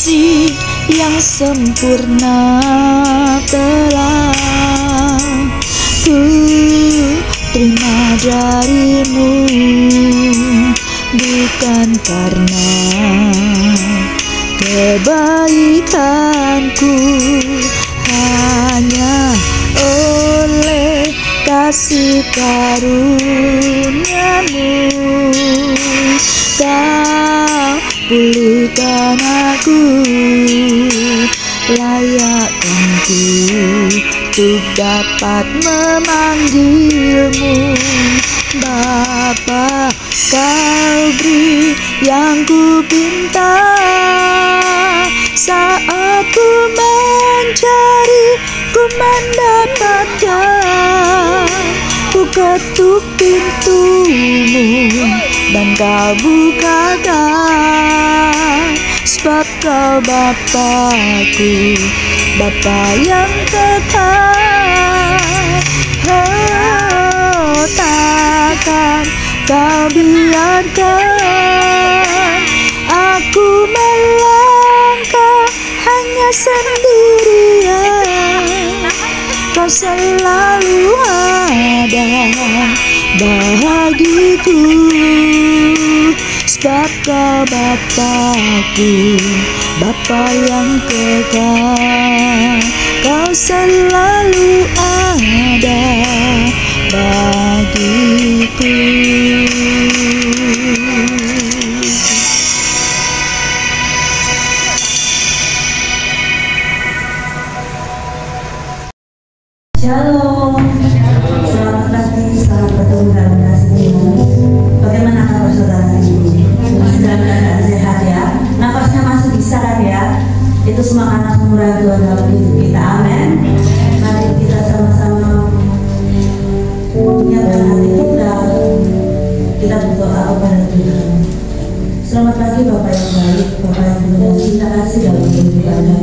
kasih yang sempurna telah ku terima darimu, bukan karena kebaikanku, hanya oleh kasih karuniamu kau pulihkan aku, layakkanku untuk dapat memanggilmu Bapa. Kau beri yang ku pinta saat ku mencari, ku mendapatkan. Ku ketuk pintumu dan kau bukakan, sebab kau Bapakku, Bapa yang kekal. Oh, takkan kau biarkan aku melangkah hanya sendirian. Kau selalu ada bagiku, sebab kau Bapakku, Bapa yang kekal. Kau selalu ada bagiku. Shalom, selamat pagi, selamat bertemu dalam kasih Tuhan. Bagaimana kabar saudara hari ini? Masih dalam keadaan sehat ya? Nafasnya masih bisa kan ya? Itu semua anak murah Tuhan dalam hidup kita, amin. Mari kita sama-sama menyiapkan hati kita berdoa kepada Tuhan. Selamat pagi Bapak yang baik, Bapak yang penuh cinta kasih dalam kehidupan kami.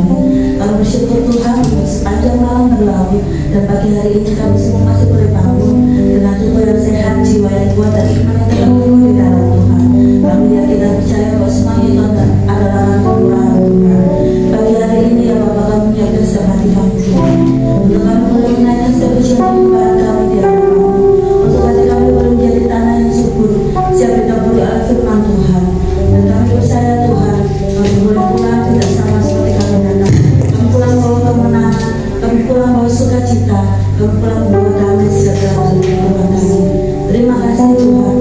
Kami bersyukur Tuhan sepanjang malam berlalu dan pagi hari ini kami semua masih boleh bangun dengan tubuh yang sehat, jiwa yang kuat dan iman yang tetap teguh di dalam Tuhan. Kami yakin dan percaya bahwa semuanya itu adalah kemurahan Tuhan. Pagi hari ini ya Bapak, kami menyiapkan setiap hati kami Tuhan, untuk kami boleh menaikkan setiap ujian kehidupan kami di hadapan kami, untuk hati kami boleh menjadi tanah yang subur, siap dikabuli oleh firman Tuhan. Dan kami percaya Tuhan, kami boleh pulang tidak sama seperti kami datang. Kami pulang bawa kemenangan, kami pulang bawa sukacita, kami pulang bawa damai sejahtera dalam kehidupan kami. Terima kasih Tuhan.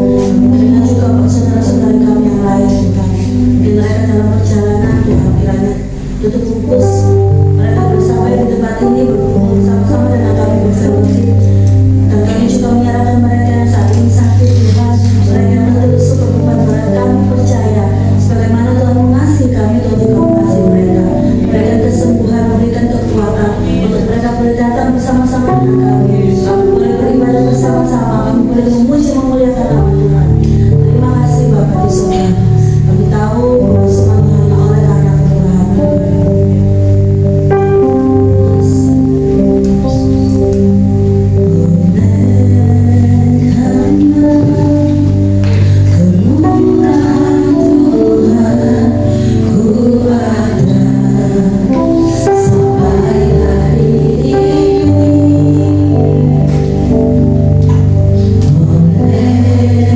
Terima juga buat saudara-saudara kami yang lain Tuhan. Mungkin mereka dalam perjalanan Tuhan, kiranya tutup bungkus mereka bersampai di tempat ini berkumpul sama-sama dengan kami berfellowship. Dan kami juga menyerahkan mereka yang saat ini sakit Tuhan, mereka yang tertusuk beban berat. Kami percaya sebagaimana Tuhan mengasihi kami, Tuhan juga mengasihi mereka. Berikan kesembuhan, berikan kekuatan untuk mereka boleh datang bersama-sama dengan kami. Kami boleh beribadah bersama-sama, kami boleh memuji memuliakan nama Tuhan. Terima kasih Bapak di surga. Kami tahu bahwa semuanya hanya oleh karena kemurahan Tuhan. Oleh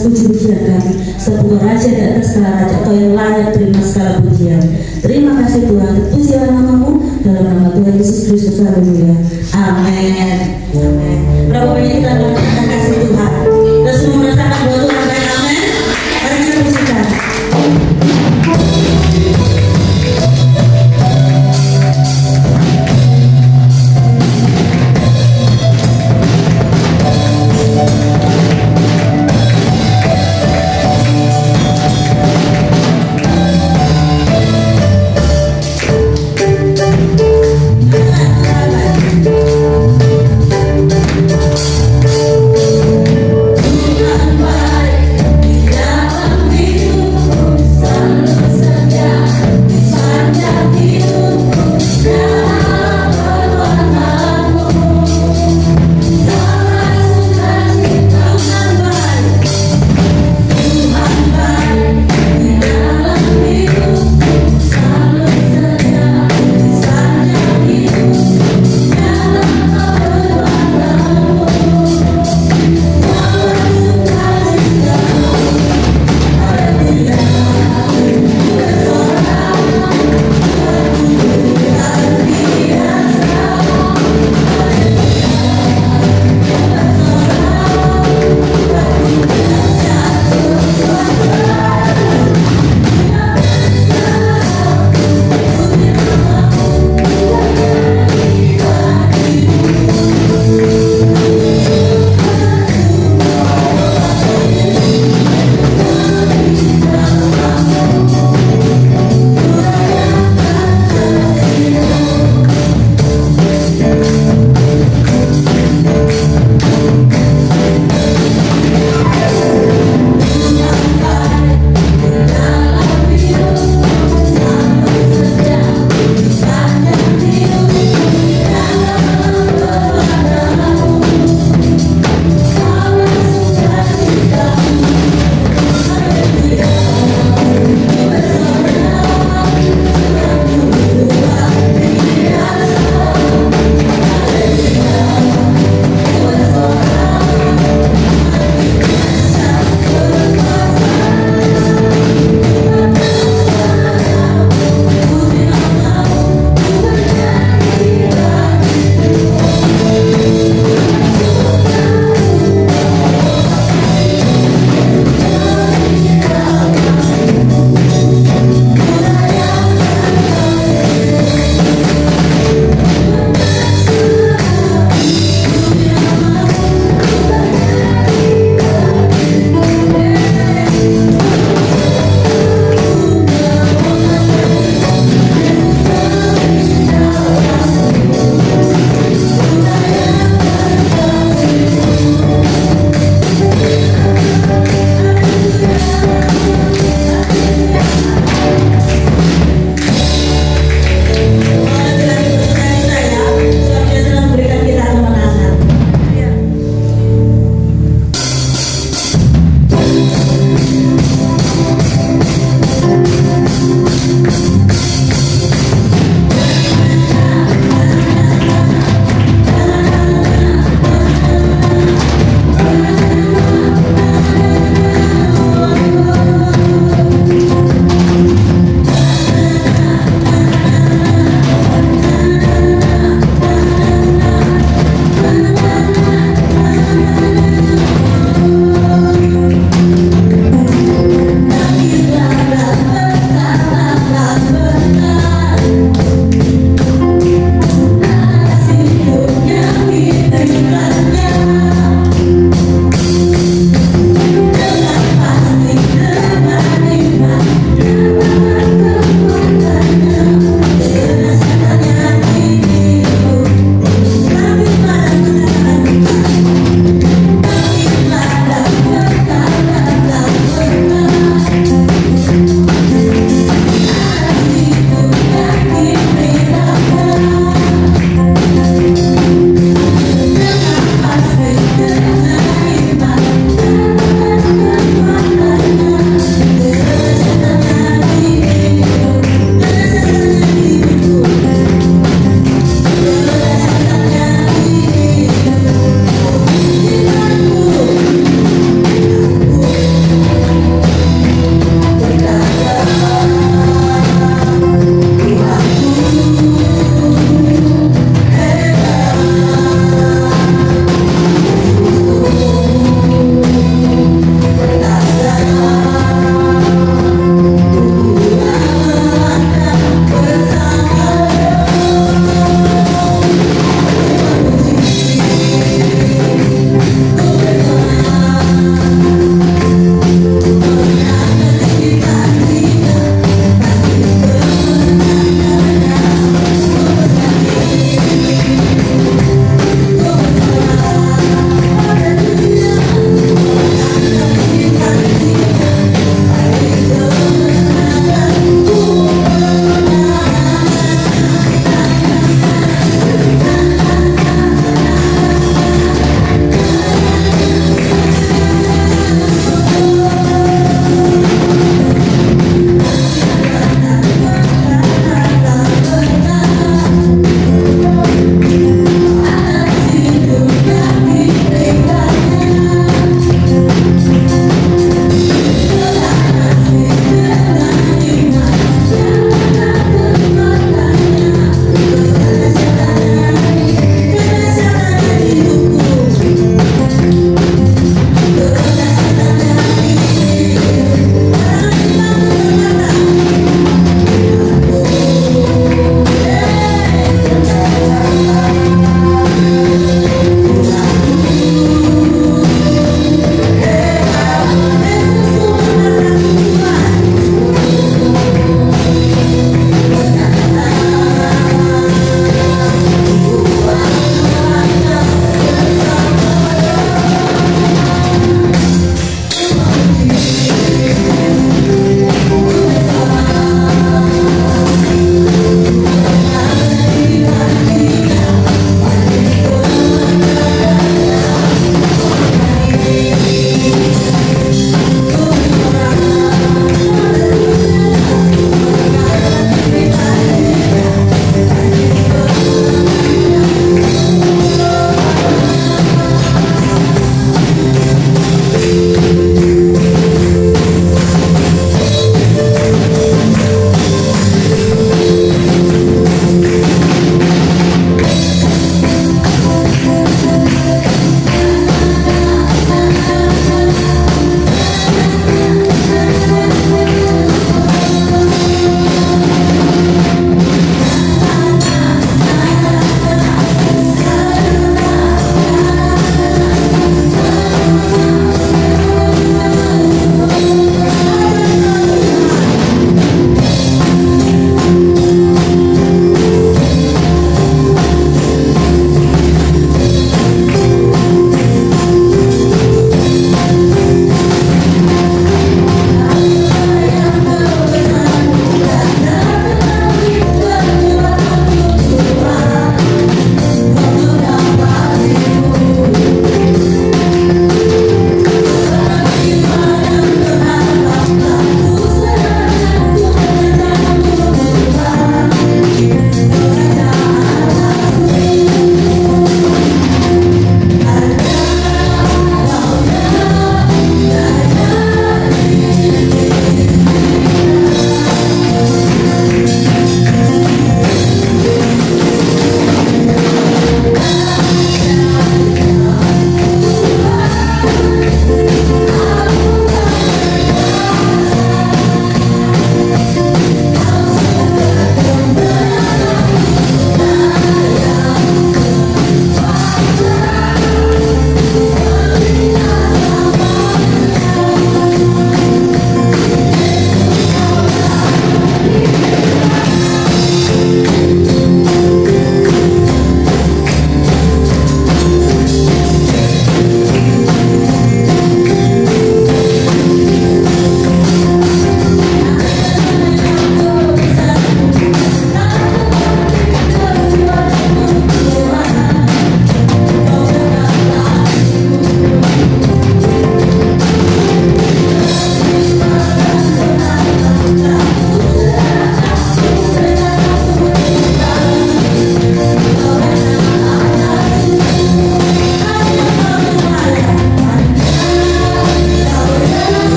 atas puji-pujian kami. Sebab Engkau Raja di atas segala raja, Kau yang layak terima segala pujian. Terima kasih Tuhan, terpujilah nama-Mu dalam nama Tuhan Yesus Kristus. Haleluya. Amin. Amin. Berapa banyak kita mengucapkan kasih Tuhan? Dan semua merasakan bahwa Tuhan baik. Amin. Mari kita pujikan.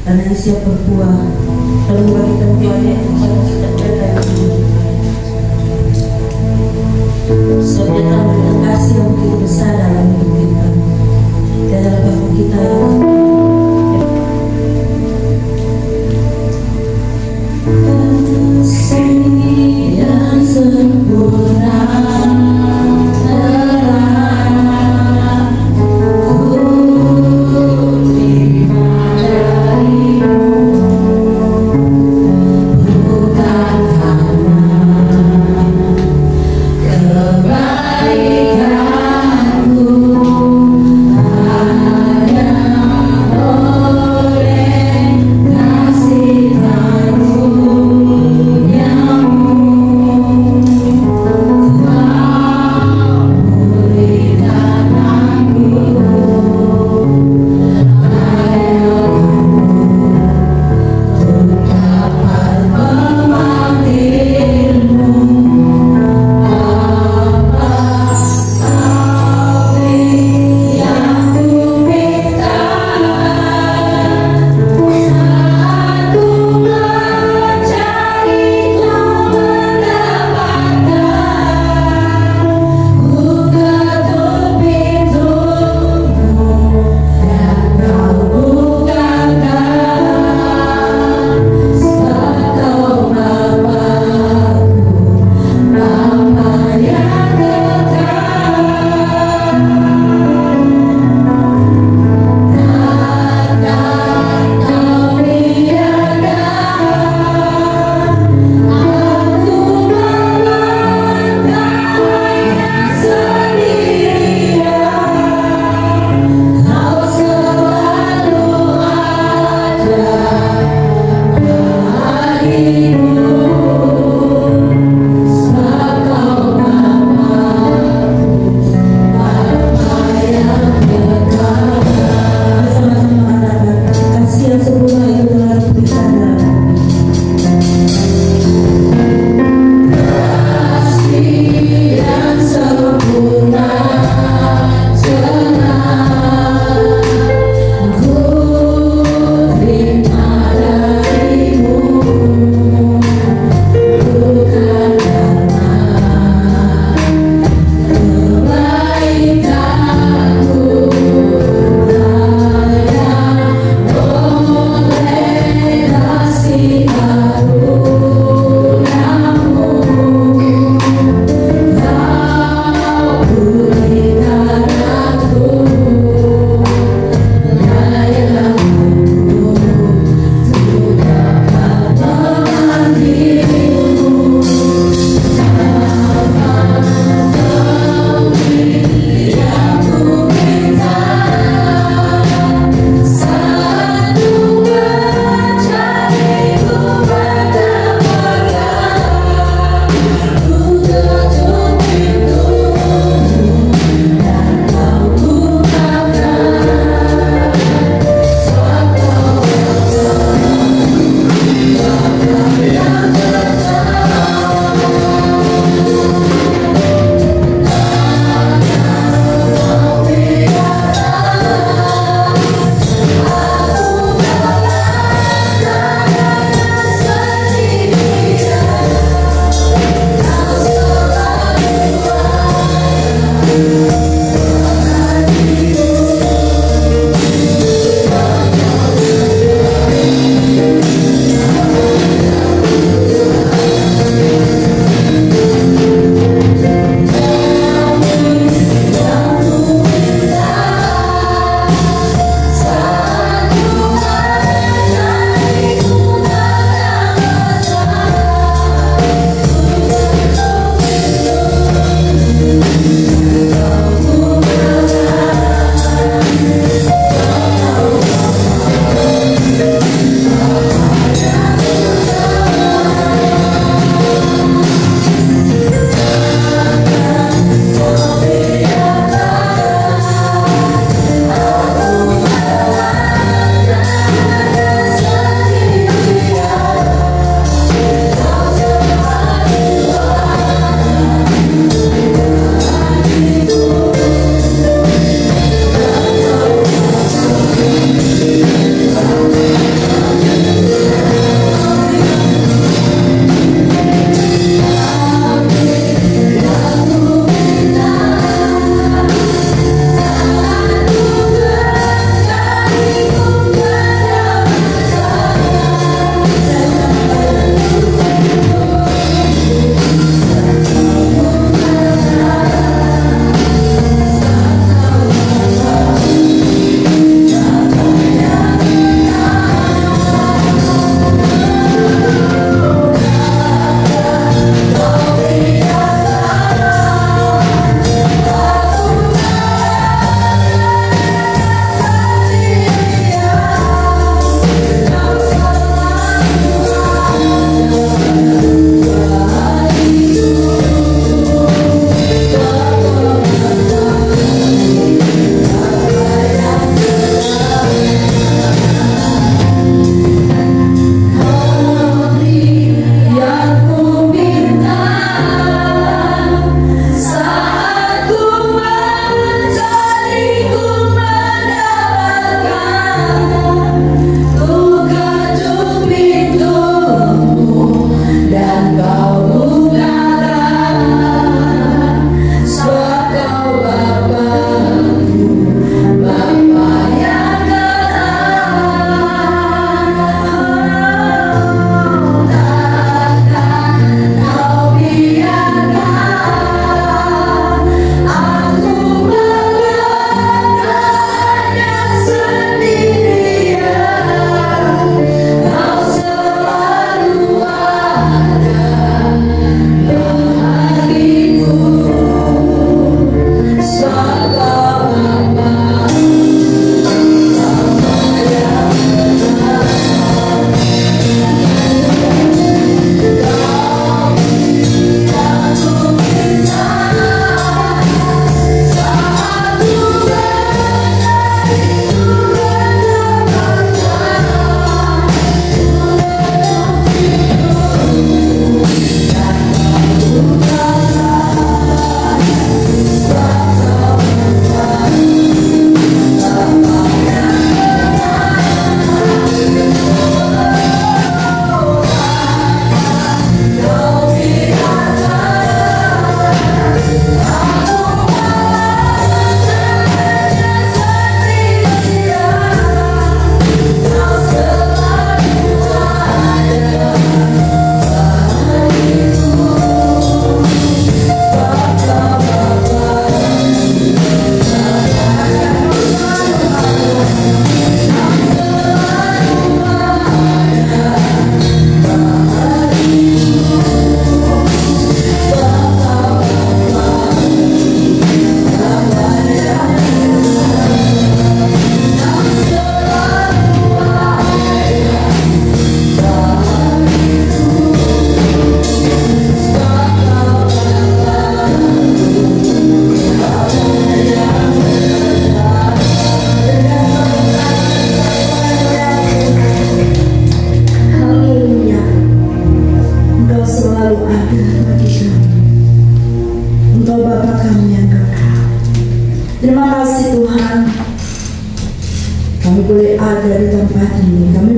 karena ia siap berbuah dan membagikan buahnya kepada setiap mereka yang membutuhkan. Sebab Dia telah memberikan kasih yang begitu besar dalam hidup kita. Dan dalam bapa kita yang kasih yang sempurna telah ku terima darimu, bukan karena kebaikanku, hanya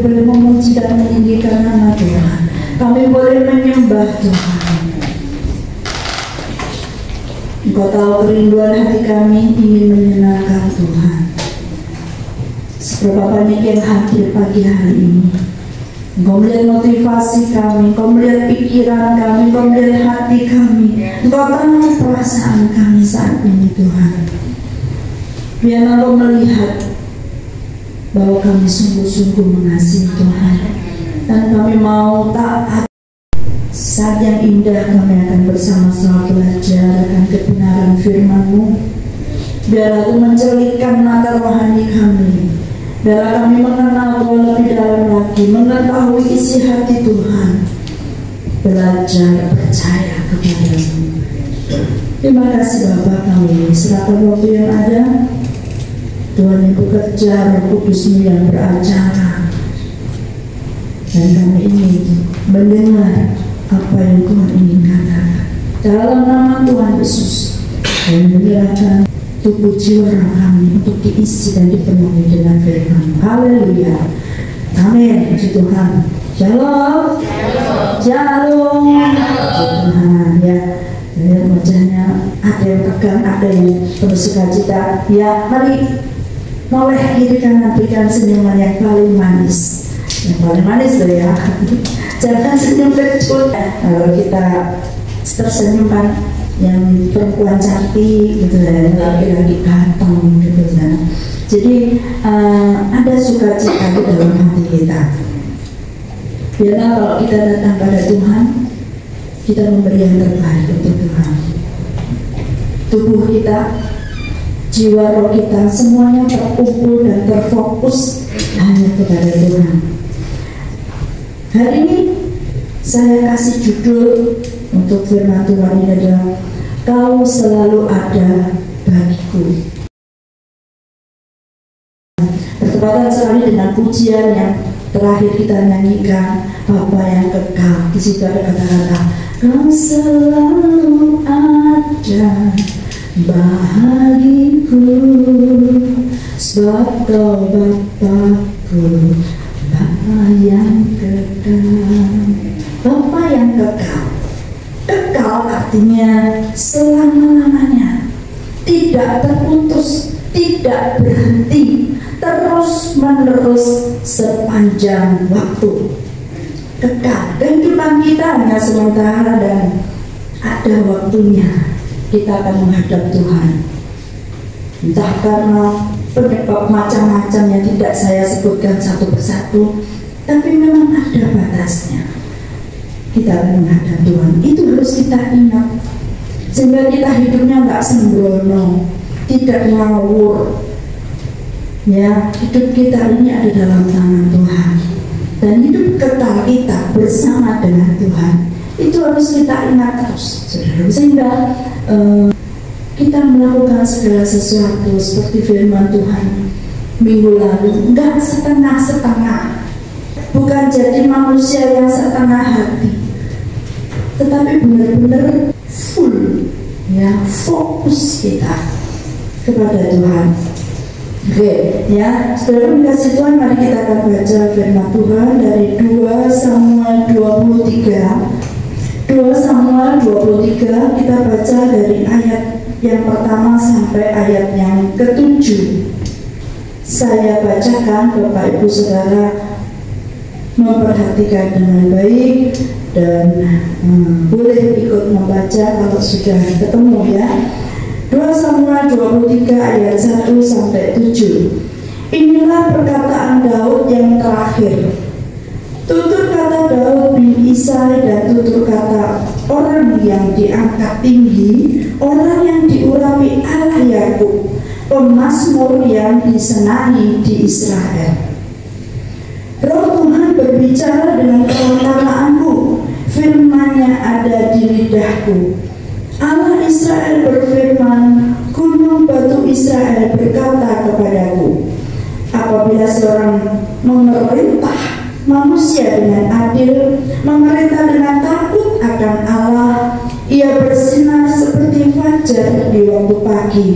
boleh memuji dan meninggikan nama Tuhan. Kami boleh menyembah Tuhan. Engkau tahu kerinduan hati kami ingin menyenangkan Tuhan. Seberapa banyak yang hadir pagi hari ini. Engkau melihat motivasi kami, Engkau melihat pikiran kami, Engkau melihat hati kami, Engkau tahu perasaan kami saat ini Tuhan. Biar Engkau melihat bahwa kami sungguh-sungguh mengasihi Tuhan, dan kami mau taat. Saat yang indah kami akan bersama-sama belajar akan kebenaran firman-Mu. Biar aku mencelitkan mata rohani kami, biar kami mengenal Tuhan lebih dalam lagi, mengetahui isi hati Tuhan, belajar percaya kepada-Mu. Terima kasih Bapa, kami serahkan waktu yang ada. Tuhan yang bekerja, Roh Kudus-Mu yang beracara, dan kami ingin mendengar apa yang Tuhan ingin katakan dalam nama Tuhan Yesus, dan menyerahkan tubuh jiwa roh kami untuk diisi dan dipenuhi dengan firman. Haleluya, amin. Puji Tuhan. Shalom, shalom, Tuhan ya. Lihat wajahnya, ada yang tegang, ada yang penuh sukacita. Ya, mari noleh kiri kanan, berikan senyuman yang paling manis. Yang paling manis loh ya. Jangan senyum kecut. Kalau kita tersenyum kan yang perempuan cantik gitu ya, laki-laki ganteng gitu ya. Jadi ada sukacita di dalam hati kita. Biarlah kalau kita datang pada Tuhan, kita memberi yang terbaik untuk Tuhan. Tubuh kita, jiwa roh kita, semuanya terkumpul dan terfokus hanya kepada Tuhan. Hari ini saya kasih judul untuk firman Tuhan ini adalah Kau selalu ada bagiku. Bertepatan sekali dengan pujian yang terakhir kita nyanyikan, Bapa yang kekal. Di situ ada kata-kata Kau selalu ada bagiku, sebab Kau Bapa-Ku, Bapa yang kekal. Bapa yang kekal. Kekal artinya selama-lamanya, tidak terputus, tidak berhenti, terus-menerus sepanjang waktu. Kekal. Kehidupan kita hanya sementara dan ada waktunya kita akan menghadap Tuhan. Entah karena penyebab macam-macam yang tidak saya sebutkan satu persatu, tapi memang ada batasnya. Kita akan menghadap Tuhan. Itu harus kita ingat, sehingga kita hidupnya nggak sembrono, tidak ngawur. Ya, hidup kita ini ada dalam tangan Tuhan, dan hidup kekal kita bersama dengan Tuhan. Itu harus kita ingat terus, saudara. Sehingga kita melakukan segala sesuatu seperti firman Tuhan minggu lalu, nggak setengah-setengah, bukan jadi manusia yang setengah hati, tetapi benar-benar full, ya, fokus kita kepada Tuhan. Oke, ya, saudara kasih Tuhan, mari kita akan baca firman Tuhan dari 2 Samuel 23. 2 Samuel 23, kita baca dari ayat yang pertama sampai ayat yang ke-7. Saya bacakan, Bapak Ibu Saudara memperhatikan dengan baik dan boleh ikut membaca kalau sudah ketemu ya. 2 Samuel 23 ayat 1 sampai 7. Inilah perkataan Daud yang terakhir. Tutur kata Daud bin Isai dan tutur kata orang yang diangkat tinggi, orang yang diurapi Allah Yakub, pemazmur yang disenangi di Israel. Roh Tuhan berbicara dengan kelentarnaanku, firman-Nya ada di lidahku. Allah Israel berfirman, gunung batu Israel berkata kepadaku, apabila seorang memerintah manusia dengan adil, memerintah dengan takut akan Allah, ia bersinar seperti fajar di waktu pagi,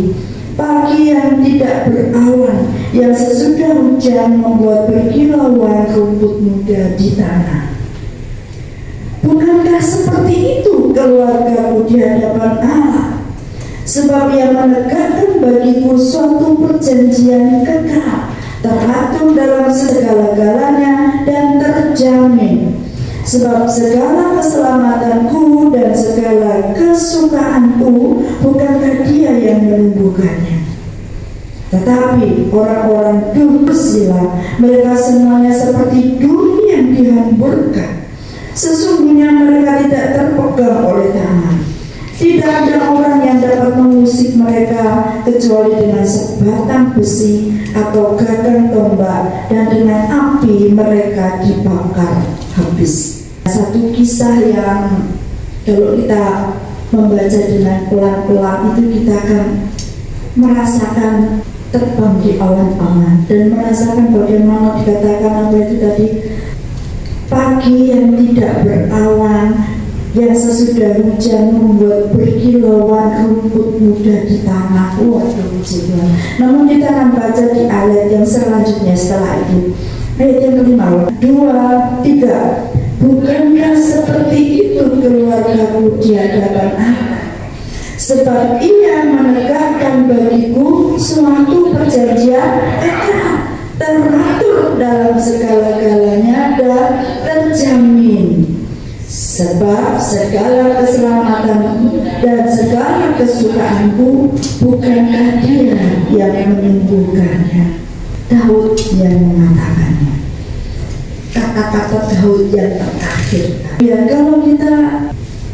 Pagi yang tidak berawan, yang sesudah hujan membuat berkilauan rumput muda di tanah. Bukankah seperti itu keluargaku di hadapan Allah? Sebab Ia menegakkan bagiku suatu perjanjian kekal, teratur dalam segala-galanya dan terjamin. Sebab segala keselamatanku dan segala kesukaanku bukankah Dia yang menumbuhkannya, tetapi orang-orang dursila, mereka semuanya seperti duri yang dihamburkan. Sesungguhnya mereka tidak terpegang oleh tangan. Tidak ada orang yang dapat mengusik mereka kecuali dengan sebatang besi atau gagang tombak, dan dengan api mereka dibakar habis. Satu kisah yang kalau kita membaca dengan pelan-pelan itu kita akan merasakan terbang di awan-awan dan merasakan bagaimana dikatakan apa itu tadi, pagi yang tidak berawan, yang sesudah hujan membuat berkilauan rumput muda di tanah. Waduh, Tuhan. Namun kita akan baca di ayat yang selanjutnya setelah itu. Ayat yang kelima, 2, 3. Bukankah seperti itu keluargaku di hadapan Allah? Sebab Ia menegakkan bagiku suatu perjanjian kekal, teratur dalam segala-galanya dan terjamin. Sebab segala keselamatanku dan segala kesukaanku bukankah Dia yang menyembuhkannya. Daud yang mengatakannya. Kata-kata Daud yang terakhir. Ya, kalau kita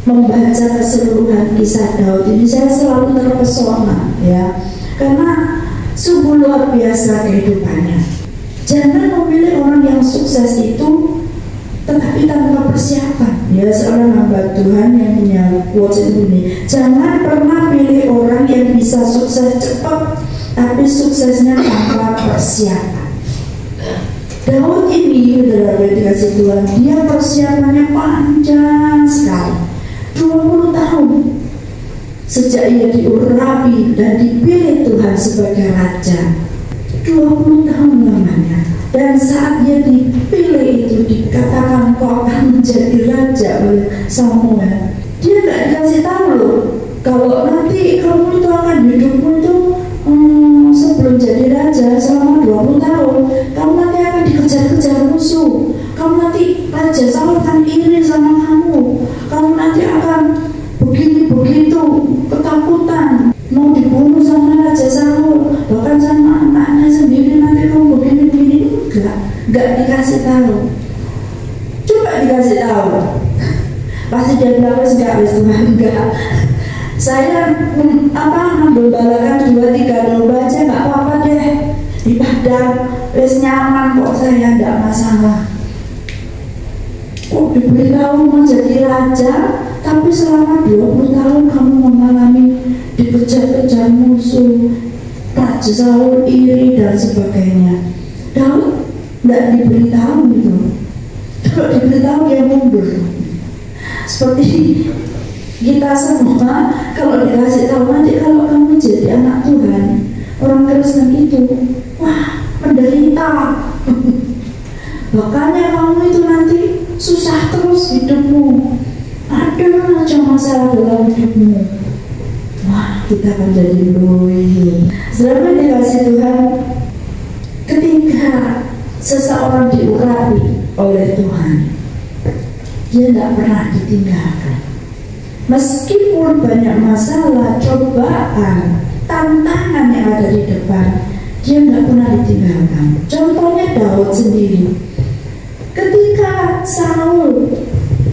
membaca keseluruhan kisah Daud ini, saya selalu terpesona, ya, karena sungguh luar biasa kehidupannya. Jangan memilih orang yang sukses itu tetapi tanpa persiapan. Ya, seorang hamba Tuhan yang punya quotes ini, jangan pernah pilih orang yang bisa sukses cepat tapi suksesnya tanpa persiapan. Daud ini, saudara dikasih Tuhan, dia persiapannya panjang sekali, 20 tahun sejak ia diurapi dan dipilih Tuhan sebagai raja. 20 tahun lamanya. Dan saat dia dipilih itu dikatakan kau akan menjadi raja oleh Samuel. Dia tidak dikasih tahu loh, kalau nanti kamu itu akan hidupmu itu sebelum jadi raja selama 20 tahun kamu nanti akan dikejar-kejar musuh, kamu nanti raja Saul akan iri sama kamu, kamu nanti akan begini-begitu, ketakutan, mau dibunuh sama raja Saul, bahkan sama anaknya sendiri nanti kamu begini-begini. Enggak dikasih tahu. Coba dikasih tahu, pasti dia bilang enggak. Saya menggembalakan 2-3 domba aja nggak apa-apa deh di padang, wes nyaman kok, saya nggak masalah. Kok diberitahu mau jadi raja, tapi selama 20 tahun kamu mengalami dikejar-kejar musuh, raja Saul iri dan sebagainya. Daud nggak diberitahu gitu. Kalau diberitahu dia mundur. Seperti kita semua kalau dikasih tahu nanti kalau kamu jadi anak Tuhan, orang Kristen itu, wah, menderita. Makanya kamu itu nanti susah terus hidupmu, ada aja masalah dalam hidupmu. Wah, kita akan jadi loyo. Selama dikasih Tuhan, ketika seseorang diurapi oleh Tuhan, dia tidak pernah ditinggalkan. Meskipun banyak masalah, cobaan, tantangan yang ada di depan, dia tidak pernah ditinggalkan. Contohnya Daud sendiri.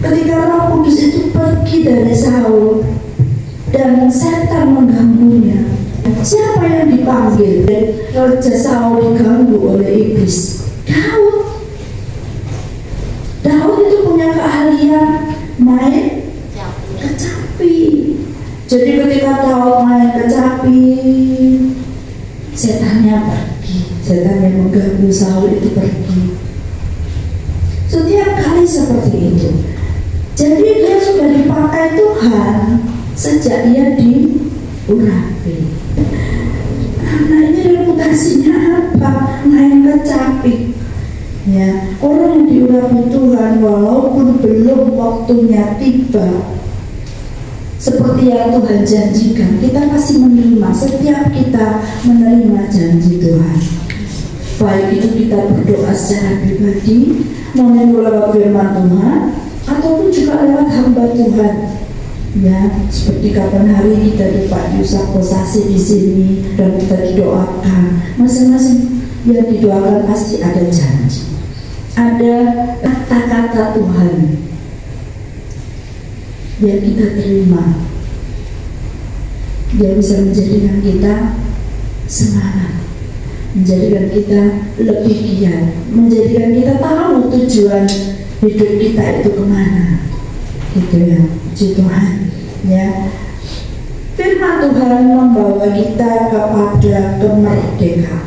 Ketika Roh Kudus itu pergi dari Saul dan setan mengganggunya, siapa yang dipanggil? Raja Saul diganggu oleh iblis. Daud itu punya keahlian main kecapi. Jadi ketika Daud main kecapi, setannya pergi, setan yang mengganggu Saul itu pergi. Setiap kali seperti itu. Jadi dia sudah dipakai Tuhan sejak dia diurapi. anak ini reputasinya apa? Main kecapi. Ya, orang yang diurapi Tuhan walaupun belum waktunya tiba, seperti yang Tuhan janjikan, kita pasti menerima. Setiap kita menerima janji Tuhan, baik itu kita berdoa secara pribadi, maupun lewat firman Tuhan, ataupun juga lewat hamba Tuhan. Ya, seperti kapan hari kita dapat diusap-usasi di sini dan kita didoakan. Masing-masing yang didoakan pasti ada janji, ada kata-kata Tuhan yang kita terima, dia bisa menjadikan kita semangat, menjadikan kita lebih giat, menjadikan kita tahu tujuan hidup kita itu kemana, gitu ya. Puji Tuhan, ya. Firman Tuhan membawa kita kepada kemerdekaan,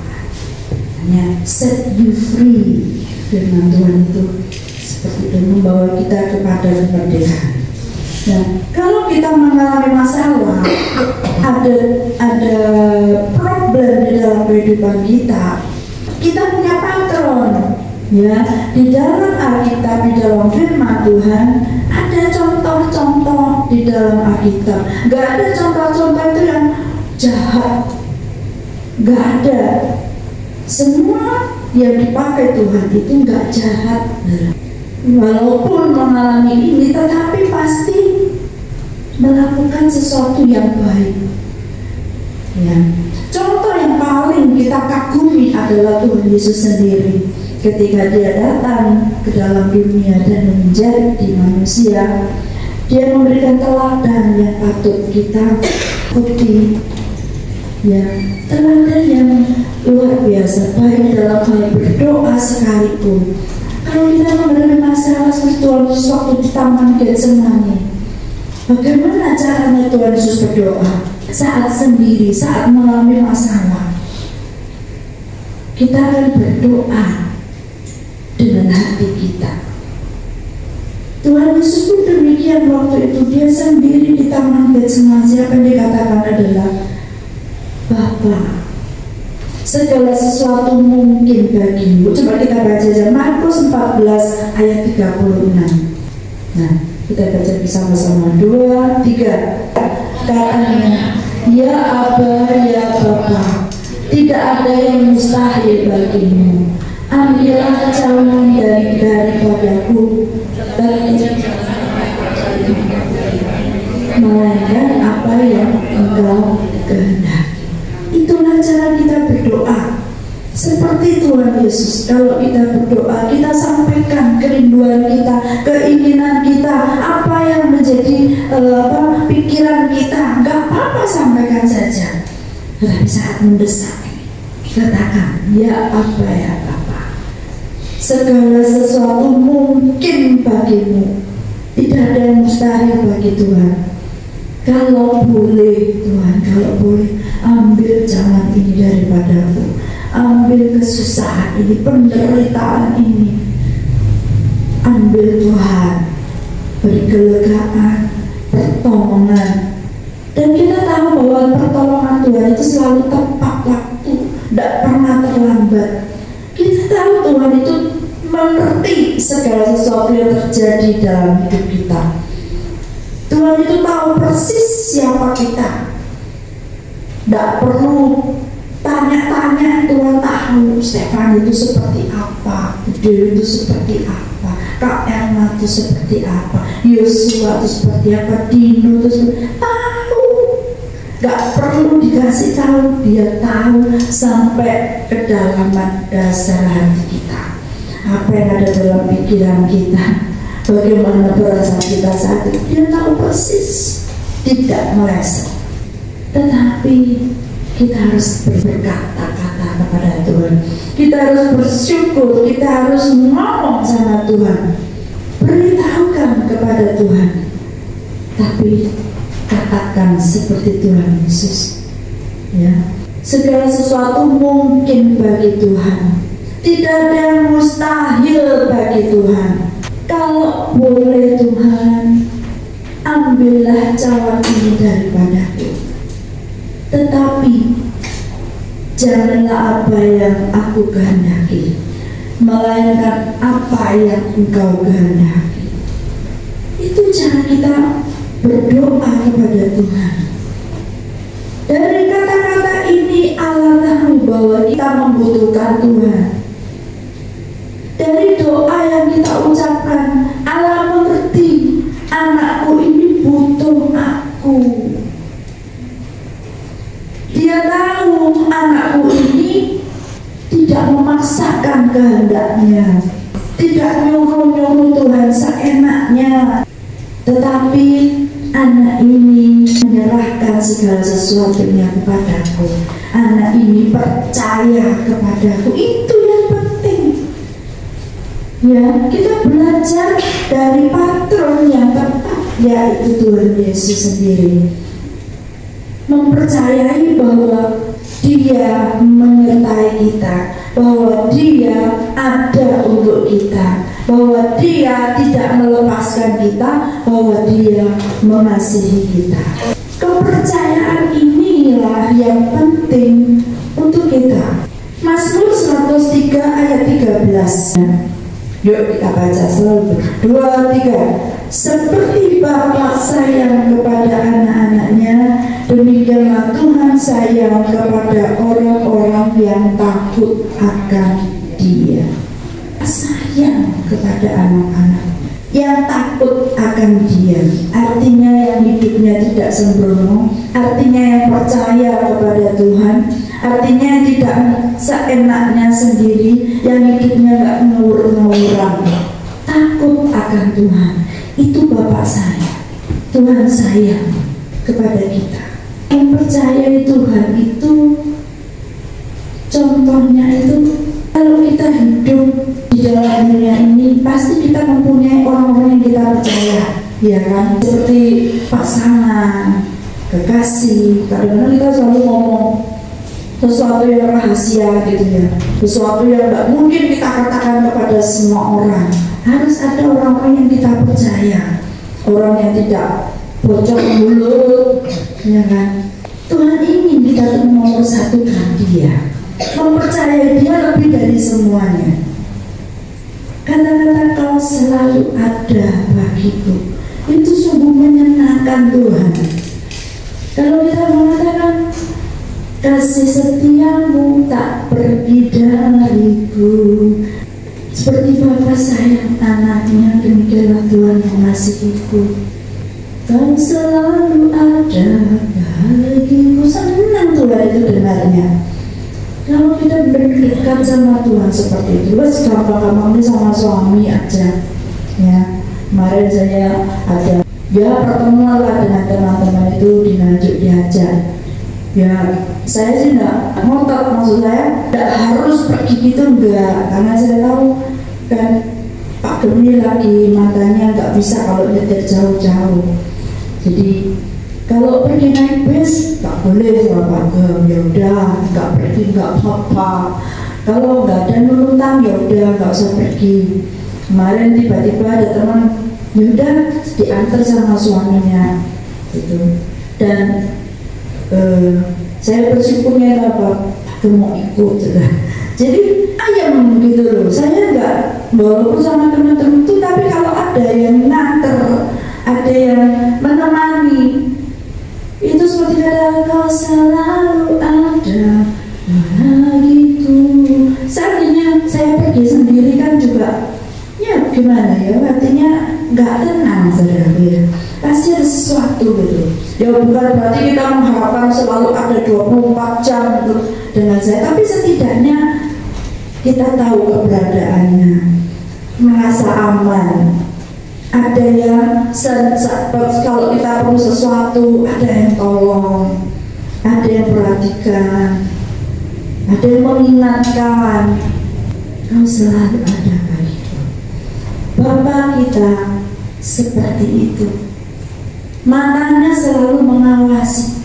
ya, set you free. Firman Tuhan itu seperti itu, membawa kita kepada kemerdekaan. Nah, kalau kita mengalami masalah, ada problem di dalam kehidupan kita, kita punya patron, ya. Di dalam Alkitab, di dalam firman Tuhan, ada contoh-contoh di dalam Alkitab. Gak ada contoh-contoh itu yang jahat, gak ada. Semua yang dipakai Tuhan itu gak jahat. Walaupun mengalami ini, tetapi pasti melakukan sesuatu yang baik. Ya. Contoh yang paling kita kagumi adalah Tuhan Yesus sendiri. Ketika dia datang ke dalam dunia dan menjadi manusia, dia memberikan teladan yang patut kita ikuti. Ya, teladan yang luar biasa, baik dalam hal berdoa sekalipun. Kalau kita mengalami masalah seperti Tuhan Yesus waktu di Taman Getsemani, bagaimana caranya Tuhan Yesus berdoa? Saat sendiri, saat mengalami masalah, kita akan berdoa dengan hati kita. Tuhan Yesus pun demikian waktu itu, dia sendiri di Taman Getsemani. Apa yang dikatakan adalah, Bapa, segala sesuatu mungkin bagimu. Coba kita baca aja Markus 14 ayat 36. Nah, kita baca bersama-sama. 2, 3. Katanya, ya Aba, ya Bapa, tidak ada yang mustahil bagimu. Ambillah cawan daripadaku, melainkan apa yang engkau kehendaki. Itulah cara kita berdoa. Seperti Tuhan Yesus, kalau kita berdoa, kita sampaikan kerinduan kita, keinginan kita, apa yang menjadi pikiran kita. Gak apa-apa, sampaikan saja. Tetapi saat mendesak, katakan, ya apa ya Bapa, segala sesuatu mungkin bagimu, tidak ada yang mustahil bagi Tuhan. Kalau boleh Tuhan, kalau boleh, ambil cawan ini daripadaku, ambil kesusahan ini, penderitaan ini, ambil Tuhan, beri kelegaan, pertolongan. Dan kita tahu bahwa pertolongan Tuhan itu selalu tepat waktu, tidak pernah terlambat. Kita tahu Tuhan itu mengerti segala sesuatu yang terjadi dalam hidup kita. Tuhan itu tahu persis siapa kita. Tidak perlu tanya-tanya, Tuhan tahu Stefan itu seperti apa, Dewi itu seperti apa, Kak Erna itu seperti apa, Yosua itu seperti apa, Dino itu seperti tahu. Gak perlu dikasih tahu, dia tahu sampai kedalaman dasar hati kita. Apa yang ada dalam pikiran kita, bagaimana perasaan kita saat itu, dia tahu persis, tidak meleset. Tetapi kita harus berkata-kata kepada Tuhan, kita harus bersyukur, kita harus ngomong sama Tuhan, beritahukan kepada Tuhan. Tapi katakan seperti Tuhan Yesus, ya, segala sesuatu mungkin bagi Tuhan, tidak ada yang mustahil bagi Tuhan. Kalau boleh Tuhan, ambillah cawan ini daripadaku. Tetapi janganlah apa yang aku kehendaki, melainkan apa yang Engkau kehendaki. Itu cara kita berdoa kepada Tuhan. Dari kata-kata ini Allah tahu bahwa kita membutuhkan Tuhan. Dari doa yang kita ucapkan, Allah mengerti anakku ini butuh aku. Dia tahu anakku ini tidak memaksakan kehendaknya, tidak nyuruh-nyuruh Tuhan seenaknya, tetapi anak ini menyerahkan segala sesuatunya kepadaku. Anak ini percaya kepadaku. Itu yang penting. Ya, kita belajar dari patron yang tepat, yaitu Tuhan Yesus sendiri. Mempercayai bahwa Dia menyertai kita, bahwa Dia ada untuk kita, bahwa Dia tidak melepaskan kita, bahwa Dia mengasihi kita. Kepercayaan inilah yang penting untuk kita. Mazmur 103 ayat 13. Yuk kita baca selalu. 2, 3. Seperti Bapa sayang kepada anak-anaknya, demikianlah Tuhan sayang kepada orang-orang yang takut akan Dia. Sayang kepada anak-anak yang takut akan Dia, artinya yang hidupnya tidak sembrono, artinya yang percaya kepada Tuhan, artinya yang tidak seenaknya sendiri, yang hidupnya gak ngawur-ngawuran, takut akan Tuhan. Itu Bapak saya, Tuhan sayang kepada kita. Yang percaya Tuhan itu, contohnya itu, kalau kita hidup di dalam dunia ini, pasti kita mempunyai orang-orang yang kita percaya, ya kan? Seperti pasangan, kekasih. Kadang-kadang kita selalu ngomong sesuatu yang rahasia gitu ya, sesuatu yang tidak mungkin kita katakan kepada semua orang. Harus ada orang-orang yang kita percaya, orang yang tidak bocor mulut, ya kan? Tuhan ingin kita mempersatukan Dia, mempercayai Dia lebih dari semuanya. Kata-kata Kau selalu ada bagiku, itu sungguh menyenangkan Tuhan. Kalau kita mengatakan kasih setiamu tak pergi dariku, seperti Bapa sayang anaknya, demikianlah Tuhan mengasihiku. Kau selalu ada bagiku. Senang Tuhan itu dengarnya. Kalau kita berdekat sama Tuhan seperti itu, wes gampang-gampang ini sama suami aja. Ya, kemarin saya ada pertemuan lah dengan teman-teman itu di Nganjuk diajak. Ya, saya sih enggak ngotot, maksud saya enggak harus pergi gitu, enggak, karena saya tahu kan Pak Gemi lagi matanya enggak bisa kalau nyetir jauh-jauh. Jadi kalau pergi naik bis enggak boleh sama Pak Gem, ya udah enggak pergi, enggak apa-apa. Kalau enggak ada nurutan ya udah enggak usah pergi. Kemarin tiba-tiba ada teman, ya udah diantar sama suaminya gitu. Dan saya bersyukurnya apa, aku mau ikut juga. Jadi ayam gitu loh. Saya enggak walaupun sama teman-teman itu, tapi kalau ada yang nganter, ada yang menemani, itu seperti kata Kau selalu ada bagiku. Seandainya saya pergi sendiri kan juga, ya gimana ya, artinya nggak tenang saudara ya. Pasti ada sesuatu gitu. Ya bukan berarti kita mengharapkan selalu ada 24 jam gitu dengan saya, tapi setidaknya kita tahu keberadaannya, merasa aman. Ada yang kalau kita perlu sesuatu, ada yang tolong, ada yang perhatikan, ada yang mengingatkan. Kau selalu ada bagiku. Bapa kita seperti itu, matanya selalu mengawasi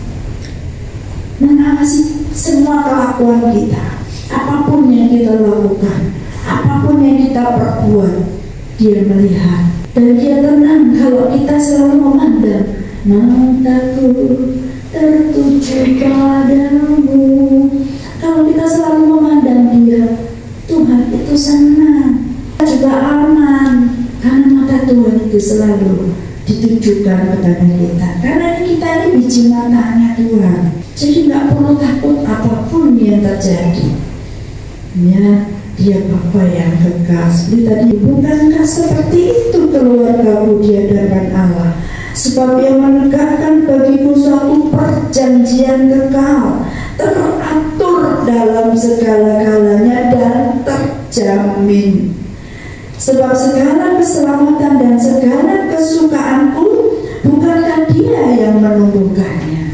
semua kelakuan kita, apapun yang kita lakukan, apapun yang kita perbuat, Dia melihat. Dan Dia tenang kalau kita selalu memandang mataku tertuju padamu. Kalau kita selalu memandang Dia, Tuhan itu senang, juga aman, karena mata Tuhan itu selalu ditujukan kepada kita. Karena kita ini biji matanya Tuhan, jadi nggak perlu takut apapun yang terjadi. Ya, Dia Bapa yang kekal. Seperti tadi, bukankah seperti itu keluargamu di hadapan Allah? Sebab Ia menegakkan bagimu suatu perjanjian kekal, teratur dalam segala-galanya dan terjamin. Sebab segala keselamatan dan segala kesukaanku, bukankah Dia yang menumbuhkannya?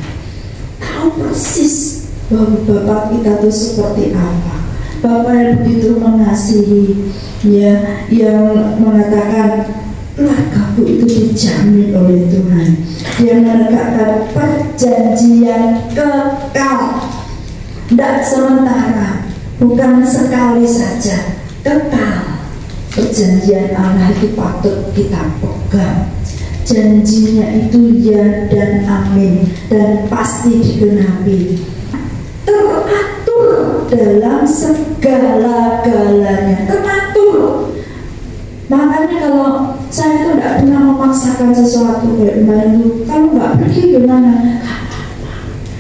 Tahu persis bahwa Bapa kita itu seperti apa. Bapa yang begitu mengasihi, ya, yang mengatakan keluargaku itu dijamin oleh Tuhan. Dia menegakkan perjanjian kekal, tidak sementara, bukan sekali saja, kekal. Perjanjian Allah itu patut kita pegang. Janjinya itu ya dan amin, dan pasti digenapi. Teratur dalam segala-galanya, teratur. Makanya kalau saya itu tidak pernah memaksakan sesuatu kayak itu. Kalau nggak pergi gimana?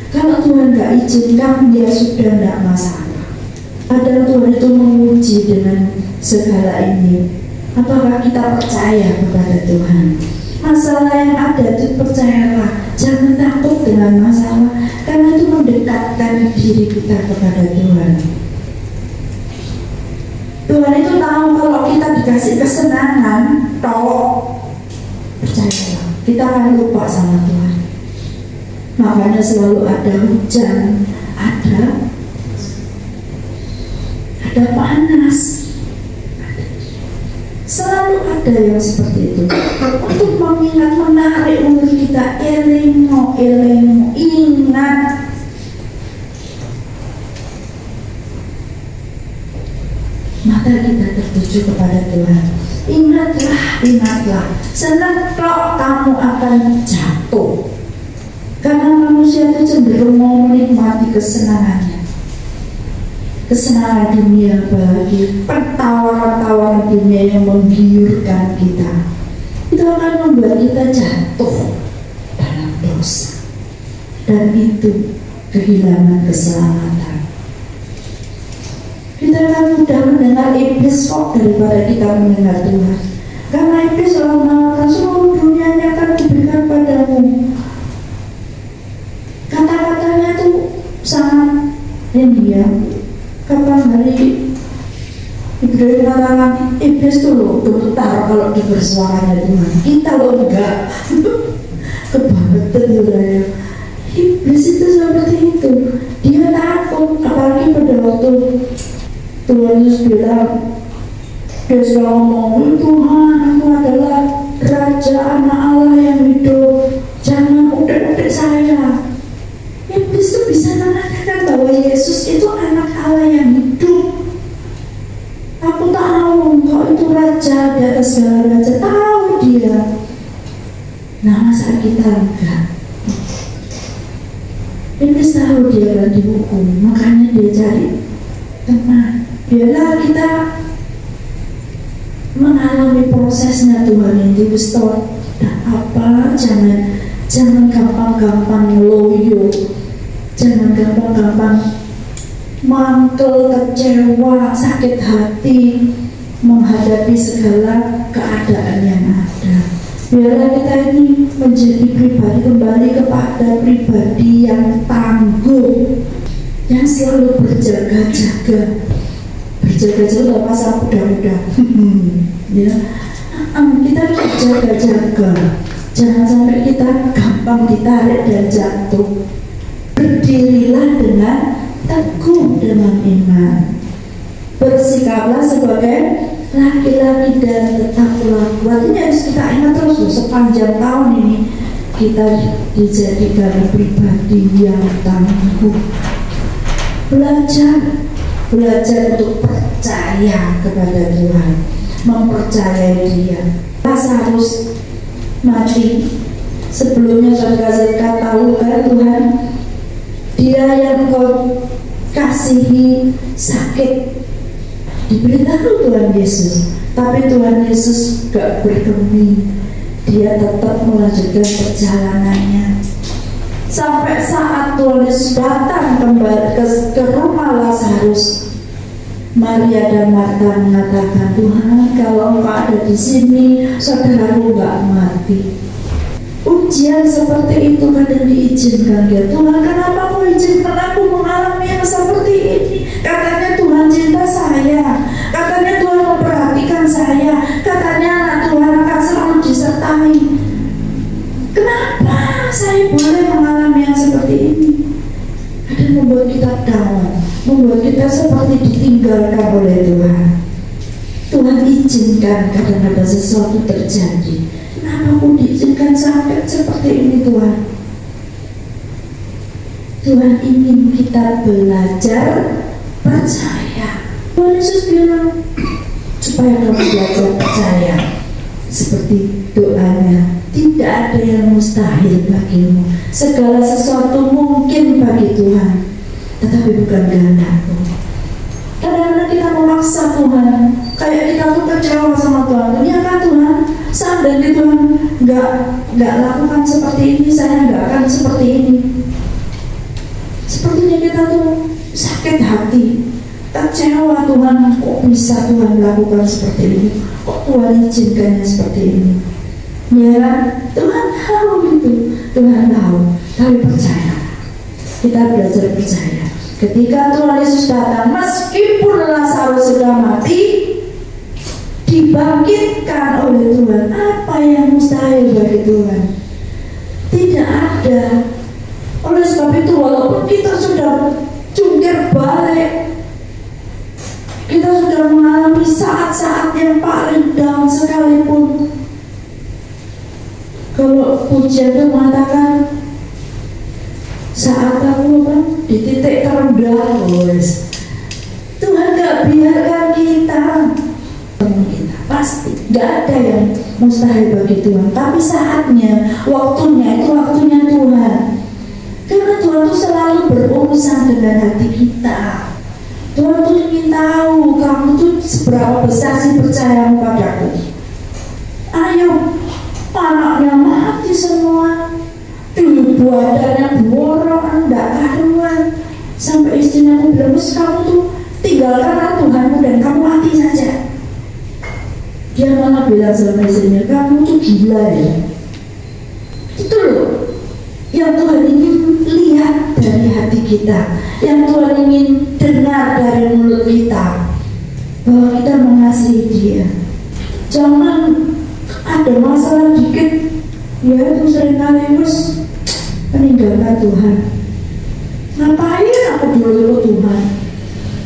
Kalau Tuhan nggak izinkan, ya sudah, tidak masalah. Padahal Tuhan itu menguji dengan segala ini. Apakah kita percaya kepada Tuhan? Masalah yang ada itu percayalah, jangan takut dengan masalah, karena itu mendekatkan diri kita kepada Tuhan. Tuhan itu tahu kalau kita dikasih kesenangan, percayalah, kita akan lupa sama Tuhan. Makanya selalu ada hujan, ada panas, selalu ada yang seperti itu untuk mengingat, menarik umur kita. Elengo, ingat. Mata kita tertuju kepada Tuhan. Ingatlah, senang kok kamu akan jatuh. Karena manusia itu cenderung mau menikmati kesenangannya, kesenangan dunia, bagi tawaran-tawaran dunia yang menggiurkan kita. Itu akan membuat kita jatuh dalam dosa, dan itu kehilangan keselamatan. Kita akan mudah mendengar iblis kok daripada kita mendengar Tuhan. Karena iblis selalu menawarkan seluruh dunia yang akan diberikan padamu. Kata-katanya tuh sangat ya. Kapan hari Ibrahim mengatakan iblis tuh loh gemetar kalau dibersuaranya Tuhan. Kita loh enggak. Kebangetan ya. Iblis itu seperti itu. Dia takut, apalagi pada waktu Tuhan Yesus bilang, dia selalu ngomong, Tuhan, aku adalah Raja Anak Allah yang hidup, jangan udah saya. Iblis itu bisa mengatakan bahwa Yesus itu anak Allah yang hidup. Aku tahu engkau itu raja di atas segala raja, tahu dia. Nah, masa kita enggak? Iblis tahu dia akan dihukum, makanya dia cari teman. Biarlah kita mengalami prosesnya Tuhan itu. Betul, apa? Jangan gampang-gampang ngeloyo. Jangan gampang-gampang mangkel, kecewa, sakit hati menghadapi segala keadaan yang ada. Biarlah kita ini menjadi pribadi, kembali kepada pribadi yang tangguh, yang selalu berjaga-jaga. Berjaga-jaga pas aku muda-muda. Ya, kita berjaga-jaga. Jangan sampai kita gampang ditarik dan jatuh. Berdirilah dengan teguh dengan iman. Bersikaplah sebagai laki-laki dan tetaplah kuat. Ini harus kita ingat terus loh, sepanjang tahun ini kita dijadikan pribadi yang tangguh. Belajar untuk percaya kepada Tuhan, mempercayai Dia. Lazarus mati. Sebelumnya saudara tahu kan Tuhan, Dia yang kau kasih mengasihi sakit. Diberitahu Tuhan Yesus, tapi Tuhan Yesus gak bergeming. Dia tetap melanjutkan perjalanannya. Sampai saat Tuhan Yesus datang kembali ke rumah Lazarus, Maria dan Marta mengatakan, Tuhan, kalau Engkau ada di sini, saudaraku gak mati. Ujian seperti itu kadang diizinkan ya Tuhan. Kenapa kau izinkan aku mengalami yang seperti ini? Katanya Tuhan cinta saya, katanya Tuhan memperhatikan saya, katanya anak Tuhan akan selalu disertai. Kenapa saya boleh mengalami yang seperti ini? Ada membuat kita down, membuat kita seperti ditinggalkan oleh Tuhan. Tuhan izinkan kadang ada sesuatu terjadi. Kenapa aku diizinkan sampai seperti ini Tuhan? Tuhan ingin kita belajar percaya. Tuhan Yesus bilang supaya kamu belajar percaya. Seperti doanya, tidak ada yang mustahil bagimu. Segala sesuatu mungkin bagi Tuhan, tetapi bukan kehendakku. Kadang-kadang kita memaksa Tuhan, kayak kita tuh kecewa sama Tuhan. Ternyata Tuhan, seandainya Tuhan nggak lakukan seperti ini, saya nggak akan seperti ini. Sepertinya kita tuh sakit hati, kecewa Tuhan, kok bisa Tuhan lakukan seperti ini, kok Tuhan izinkannya seperti ini. Ya kan? Tuhan tahu gitu, Tuhan tahu, tapi percaya. Kita belajar percaya. Ketika Tuhan Yesus datang, meskipun Lazarus sudah mati, dibangkitkan oleh Tuhan. Apa yang mustahil bagi Tuhan? Tidak ada. Oleh sebab itu, walaupun kita sudah jungkir balik, kita sudah mengalami saat-saat yang paling down sekalipun, kalau pujian itu mengatakan saat kamu di titik terendah, Tuhan gak biarkan kita pasti gak ada yang mustahil bagi Tuhan. Tapi saatnya, waktunya itu waktunya Tuhan. Karena Tuhan itu selalu berurusan dengan hati kita. Tuhan tuh ingin tahu kamu tuh seberapa besar sih percayamu padaku. Ayo, anaknya mati semua, badannya borong, enggak karuan. Sampai istrinya aku bilang, kamu tuh tinggalkanlah Tuhanmu dan kamu mati saja. Dia malah bilang sama istrinya, kamu tuh gila ya. Itu loh yang Tuhan ingin lihat dari hati kita, yang Tuhan ingin dengar dari mulut kita, bahwa kita mengasihi Dia. Jangan ada masalah dikit, ya itu seringkali terus meninggalkan Tuhan. Ngapain aku dulu ikut Tuhan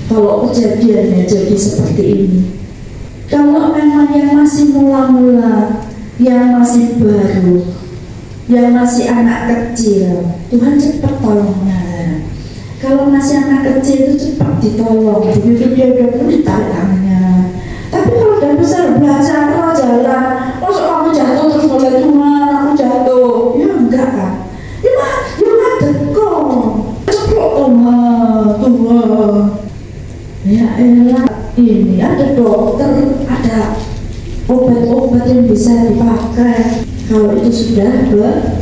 kalau kejadiannya jadi seperti ini? Kalau memang yang masih mula-mula, yang masih baru, yang masih anak kecil, Tuhan cepat tolongnya. Kalau masih anak kecil itu cepat ditolong, begitu dia udah pun ditarik tangannya. Tapi kalau udah besar belajar jalan, masuk kamu jatuh terus mulai Tuhan, aku jatuh, ya enggak kan? Ya ngadek kok, ceplok Tuhan. Ya elah, ini ada dokter, ada obat-obat yang bisa dipakai. Kalau itu sudah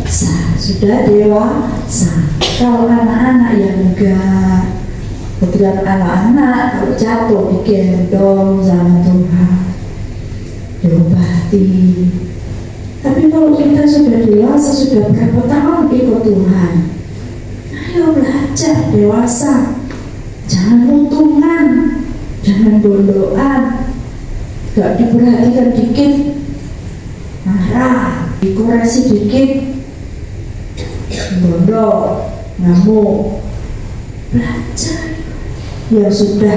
besar, sudah dewasa. Kalau anak-anak ya enggak. Beberapa anak-anak kalau jatuh digendong sama Tuhan, diobati. Tapi kalau kita sudah dewasa, sudah berapa tahun ikut Tuhan, ayo belajar dewasa. Jangan untungan, jangan bondoan, gak diperhatikan dikit marah, dikoreksi dikit bondo, ngamuk. Belajar. Ya sudah,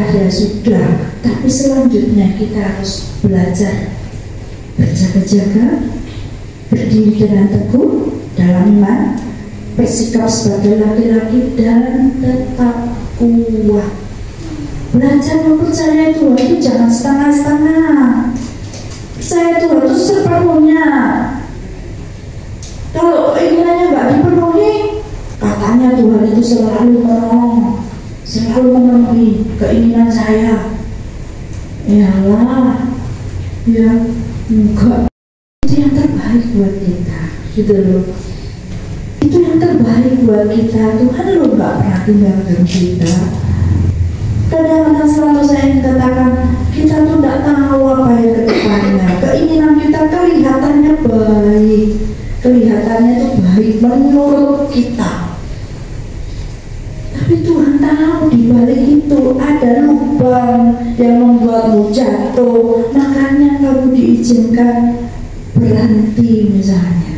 tapi selanjutnya kita harus belajar berjaga-jaga, berdiri dengan teguh dalam iman, bersikap sebagai laki-laki dan tetap kuat. Belajar mempercayai Tuhan itu jangan setengah-setengah. Percaya Tuhan itu sepenuhnya. Kalau keinginannya nggak dipenuhi, katanya Tuhan itu selalu menolong. selalu memenuhi keinginan saya. Yalah, ya enggak, itu yang terbaik buat kita, gitu loh. Itu yang terbaik buat kita. Tuhan lo nggak pernah tinggalkan kita. Kadang-kadang selalu saya katakan, kita tuh nggak tahu apa yang ke depannya. Keinginan kita kelihatannya baik, kelihatannya tuh baik menurut kita. Tapi Tuhan tahu di balik itu ada lubang yang membuatmu jatuh. Makanya kamu diizinkan berhenti misalnya.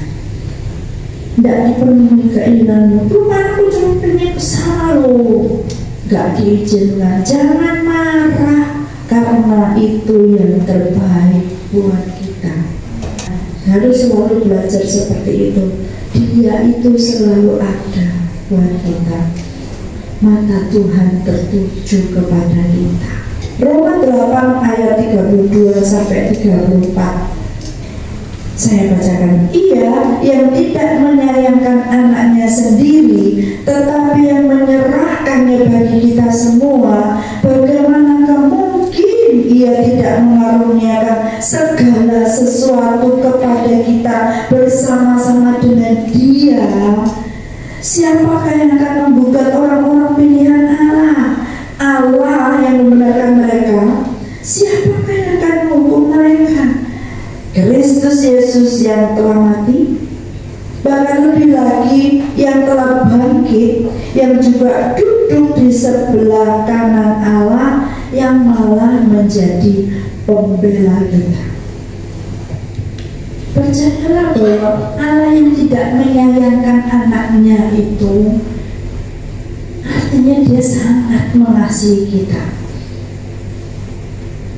Tidak dipenuhi keinginanmu. Tuhan, aku cuma pengen kesana loh. Gak diizinkan. Jangan marah, karena itu yang terbaik buat kita. Harus selalu belajar seperti itu. Dia itu selalu ada buat kita. Mata Tuhan tertuju kepada kita. Roma 8 ayat 32 sampai 34. Saya bacakan. Ia yang tidak menyayangkan anaknya sendiri, tetapi yang menyerahkannya bagi kita semua, bagaimanakah mungkin ia tidak mengaruniakan segala sesuatu kepada kita bersama-sama dengan Dia? Siapakah yang akan membuat orang-orang pilihan Allah? Allah yang membenarkan mereka. Siapakah yang akan menghukum mereka? Kristus Yesus yang telah mati, bahkan lebih lagi yang telah bangkit, yang juga duduk di sebelah kanan Allah, yang malah menjadi pembela kita. Percayalah bahwa Allah yang tidak menyayangkan anaknya itu, artinya Dia sangat mengasihi kita.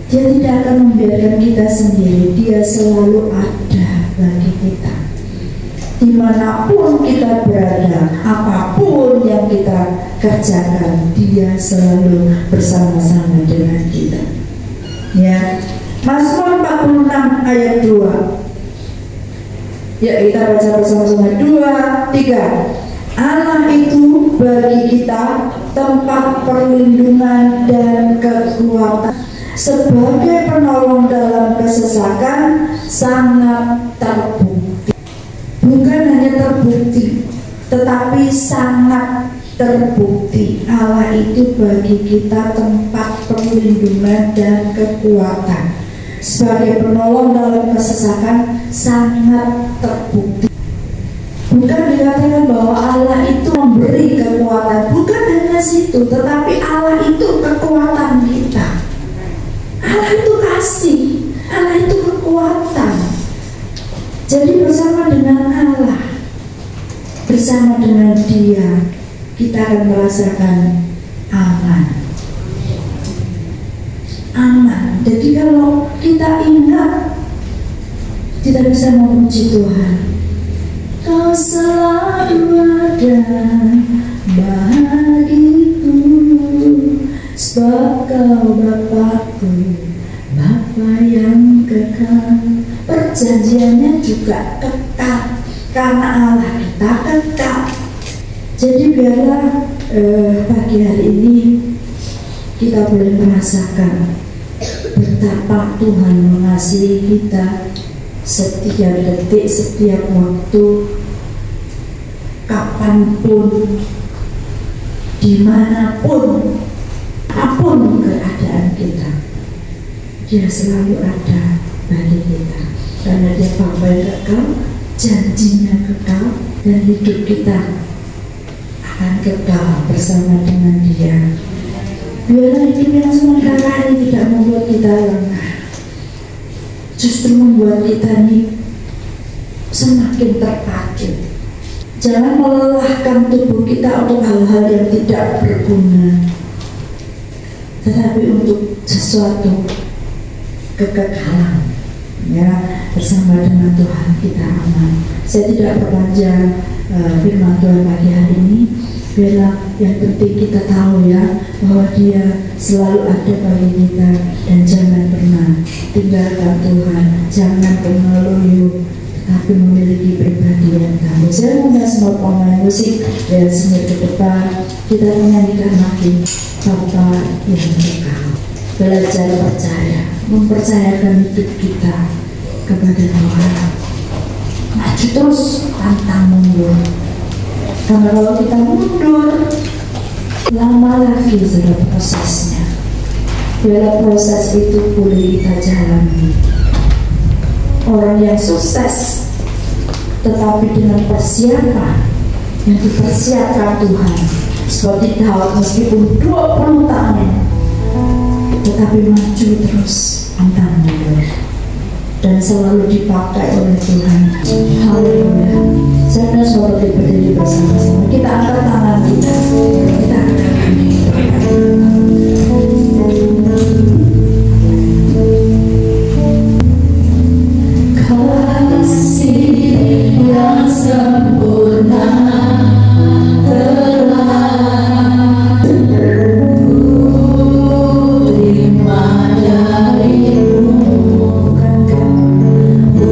Dia tidak akan membiarkan kita sendiri. Dia selalu ada bagi kita. Dimanapun kita berada, apapun yang kita kerjakan, Dia selalu bersama-sama dengan kita. Ya, Mazmur 46 ayat 2. Ya, kita baca bersama-sama. 2, 3. Allah itu bagi kita tempat perlindungan dan kekuatan, sebagai penolong dalam kesesakan, sangat terbukti. Bukan hanya terbukti, tetapi sangat terbukti. Allah itu bagi kita tempat perlindungan dan kekuatan, sebagai penolong dalam kesesakan, sangat terbukti. Bukan dikatakan bahwa Allah itu memberi kekuatan, bukan hanya situ, tetapi Allah itu kekuatan kita. Allah itu kasih, Allah itu kekuatan. Jadi bersama dengan Allah, bersama dengan Dia, kita akan merasakan aman. Aman. Jadi kalau kita ingat, kita bisa memuji Tuhan. Kau selalu ada bagiku, sebab Kau Bapakku, Bapa yang kekal. Perjanjiannya juga kekal, karena Allah kita kekal. Jadi biarlah pagi hari ini kita boleh merasakan betapa Tuhan mengasihi kita setiap detik, setiap waktu, kapanpun, dimanapun, apapun keadaan kita, Dia selalu ada bagi kita. Karena Dia Bapa yang kekal, janjinya kekal, dan hidup kita akan kekal bersama dengan Dia. Biarlah hidup yang sementara ini tidak membuat kita lengah, justru membuat kita ini semakin terpacu. Jangan melelahkan tubuh kita untuk hal-hal yang tidak berguna, tetapi untuk sesuatu kekekalan. Ya, bersama dengan Tuhan kita aman. Saya tidak perpanjang firman Tuhan pagi hari ini. Biarlah yang penting kita tahu ya, bahwa Dia selalu ada bagi kita, dan jangan pernah tinggalkan Tuhan, jangan pernah loyo, tapi memiliki pribadi yang kamu. Saya mengundang semua pemain musik dan senior ke depan, kita menyanyikan lagi Bapa yang Kekal. Belajar percaya, mempercayakan hidup kita kepada Tuhan. Maju terus, pantang mundur. Karena kalau kita mundur, lama lagi sudah prosesnya. Bila proses itu boleh kita jalani. Orang yang sukses tetapi dengan persiapan yang dipersiapkan Tuhan, seperti Daud meskipun 20 tahun tetapi maju terus, pantang mundur, dan selalu dipakai oleh Tuhan. Haleluya. Saya dan saudara berdiri bersama-sama, kita angkat tangan kita angkat yang sempurna telah terima darimu, bukan karena kebaikanku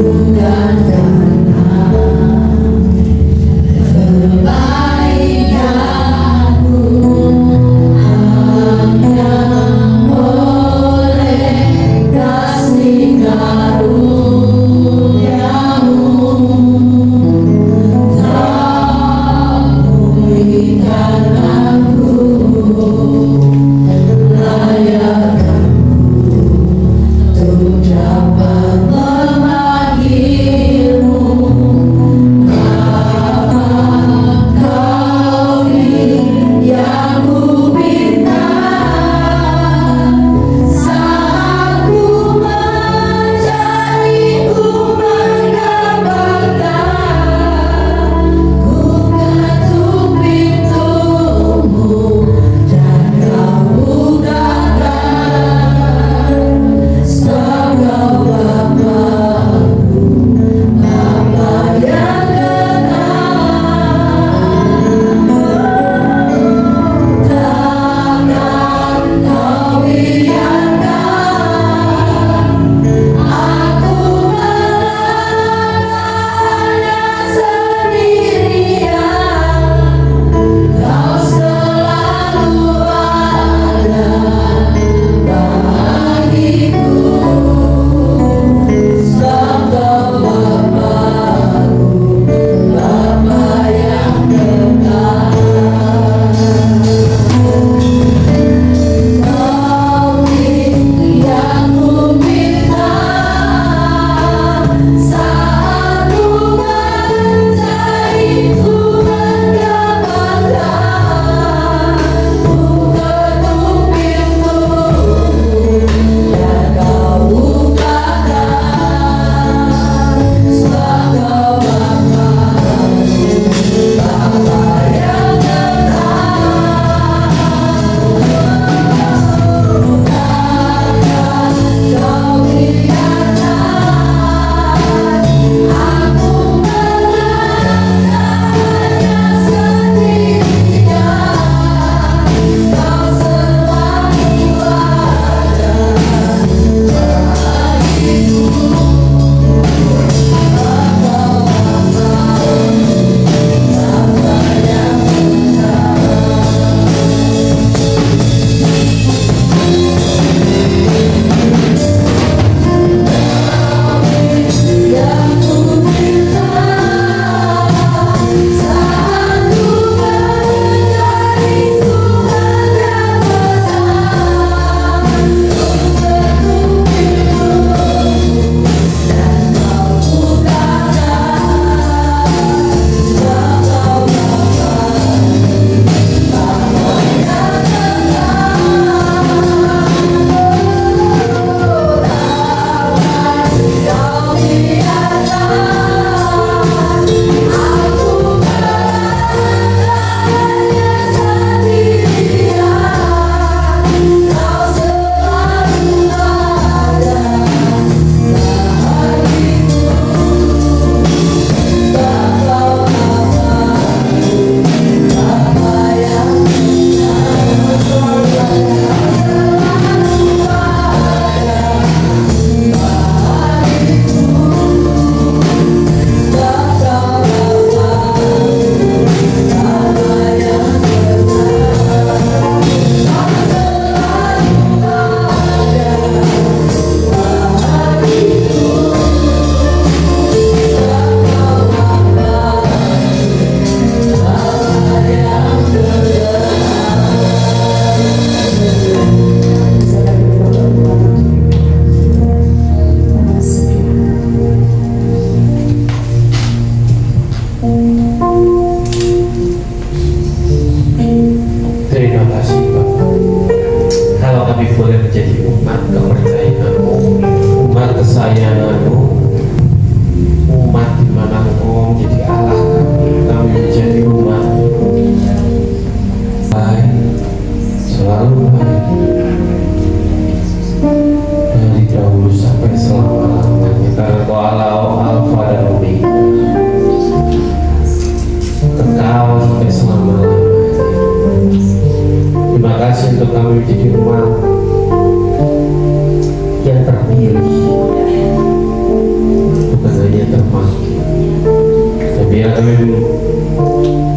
biar kami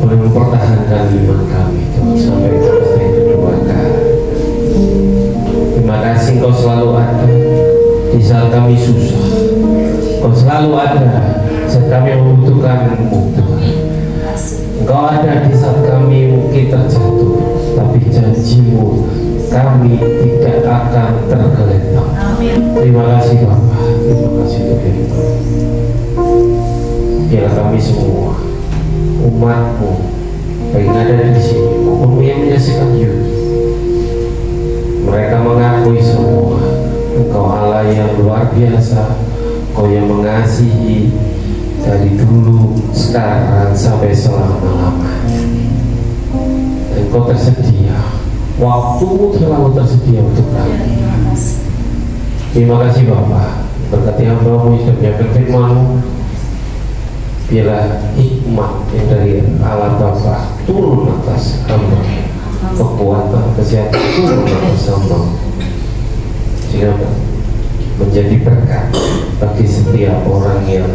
boleh mempertahankan iman kami sampai yang kedua kali. Terima kasih Engkau selalu ada di saat kami susah. Engkau selalu ada saat kami membutuhkan-Mu, Tuhan. Engkau ada di saat kami mungkin terjatuh, tapi janji-Mu kami tidak akan tergeletak. Terima kasih Bapa, terima kasih Tuhan. Biarlah kami semua umat-Mu, baik yang ada di sini maupun yang menyaksikan YouTube, mereka mengakui semua Engkau Allah yang luar biasa, Engkau yang mengasihi dari dulu, sekarang sampai selama-lamanya. Dan Engkau tersedia, waktu-Mu selalu tersedia untuk kami. Terima kasih Bapa, berkati hamba-Mu yang menyampaikan firman-Mu. Biarlah hikmat yang dari Allah Bapa turun atas hamba, kekuatan, kesehatan turun atas hamba, sehingga menjadi berkat bagi setiap orang yang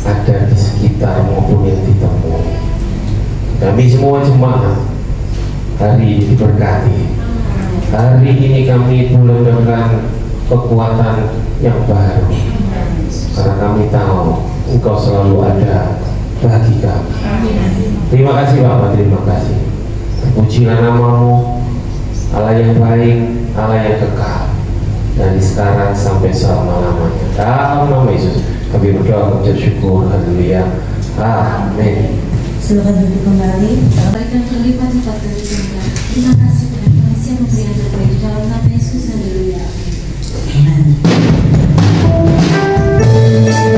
ada di sekitar maupun yang ditemui. Kami semua jemaat hari ini diberkati. Hari ini kami mendapatkan kekuatan yang baru, karena kami tahu Engkau selalu ada bagi kami. Terima kasih Bapak, terima kasih. Terpujilah nama-Mu, Allah yang baik, Allah yang kekal, dari sekarang sampai selama-lamanya. Dalam nama Yesus kami berdoa, mengucap syukur. Haleluya. Amin. Silakan duduk kembali. Berikan berlipat-lipat dari Tuhan. Terima kasih Tuhan. Kami siap memberi yang terbaik di dalam nama Yesus. Haleluya. Amin. Terima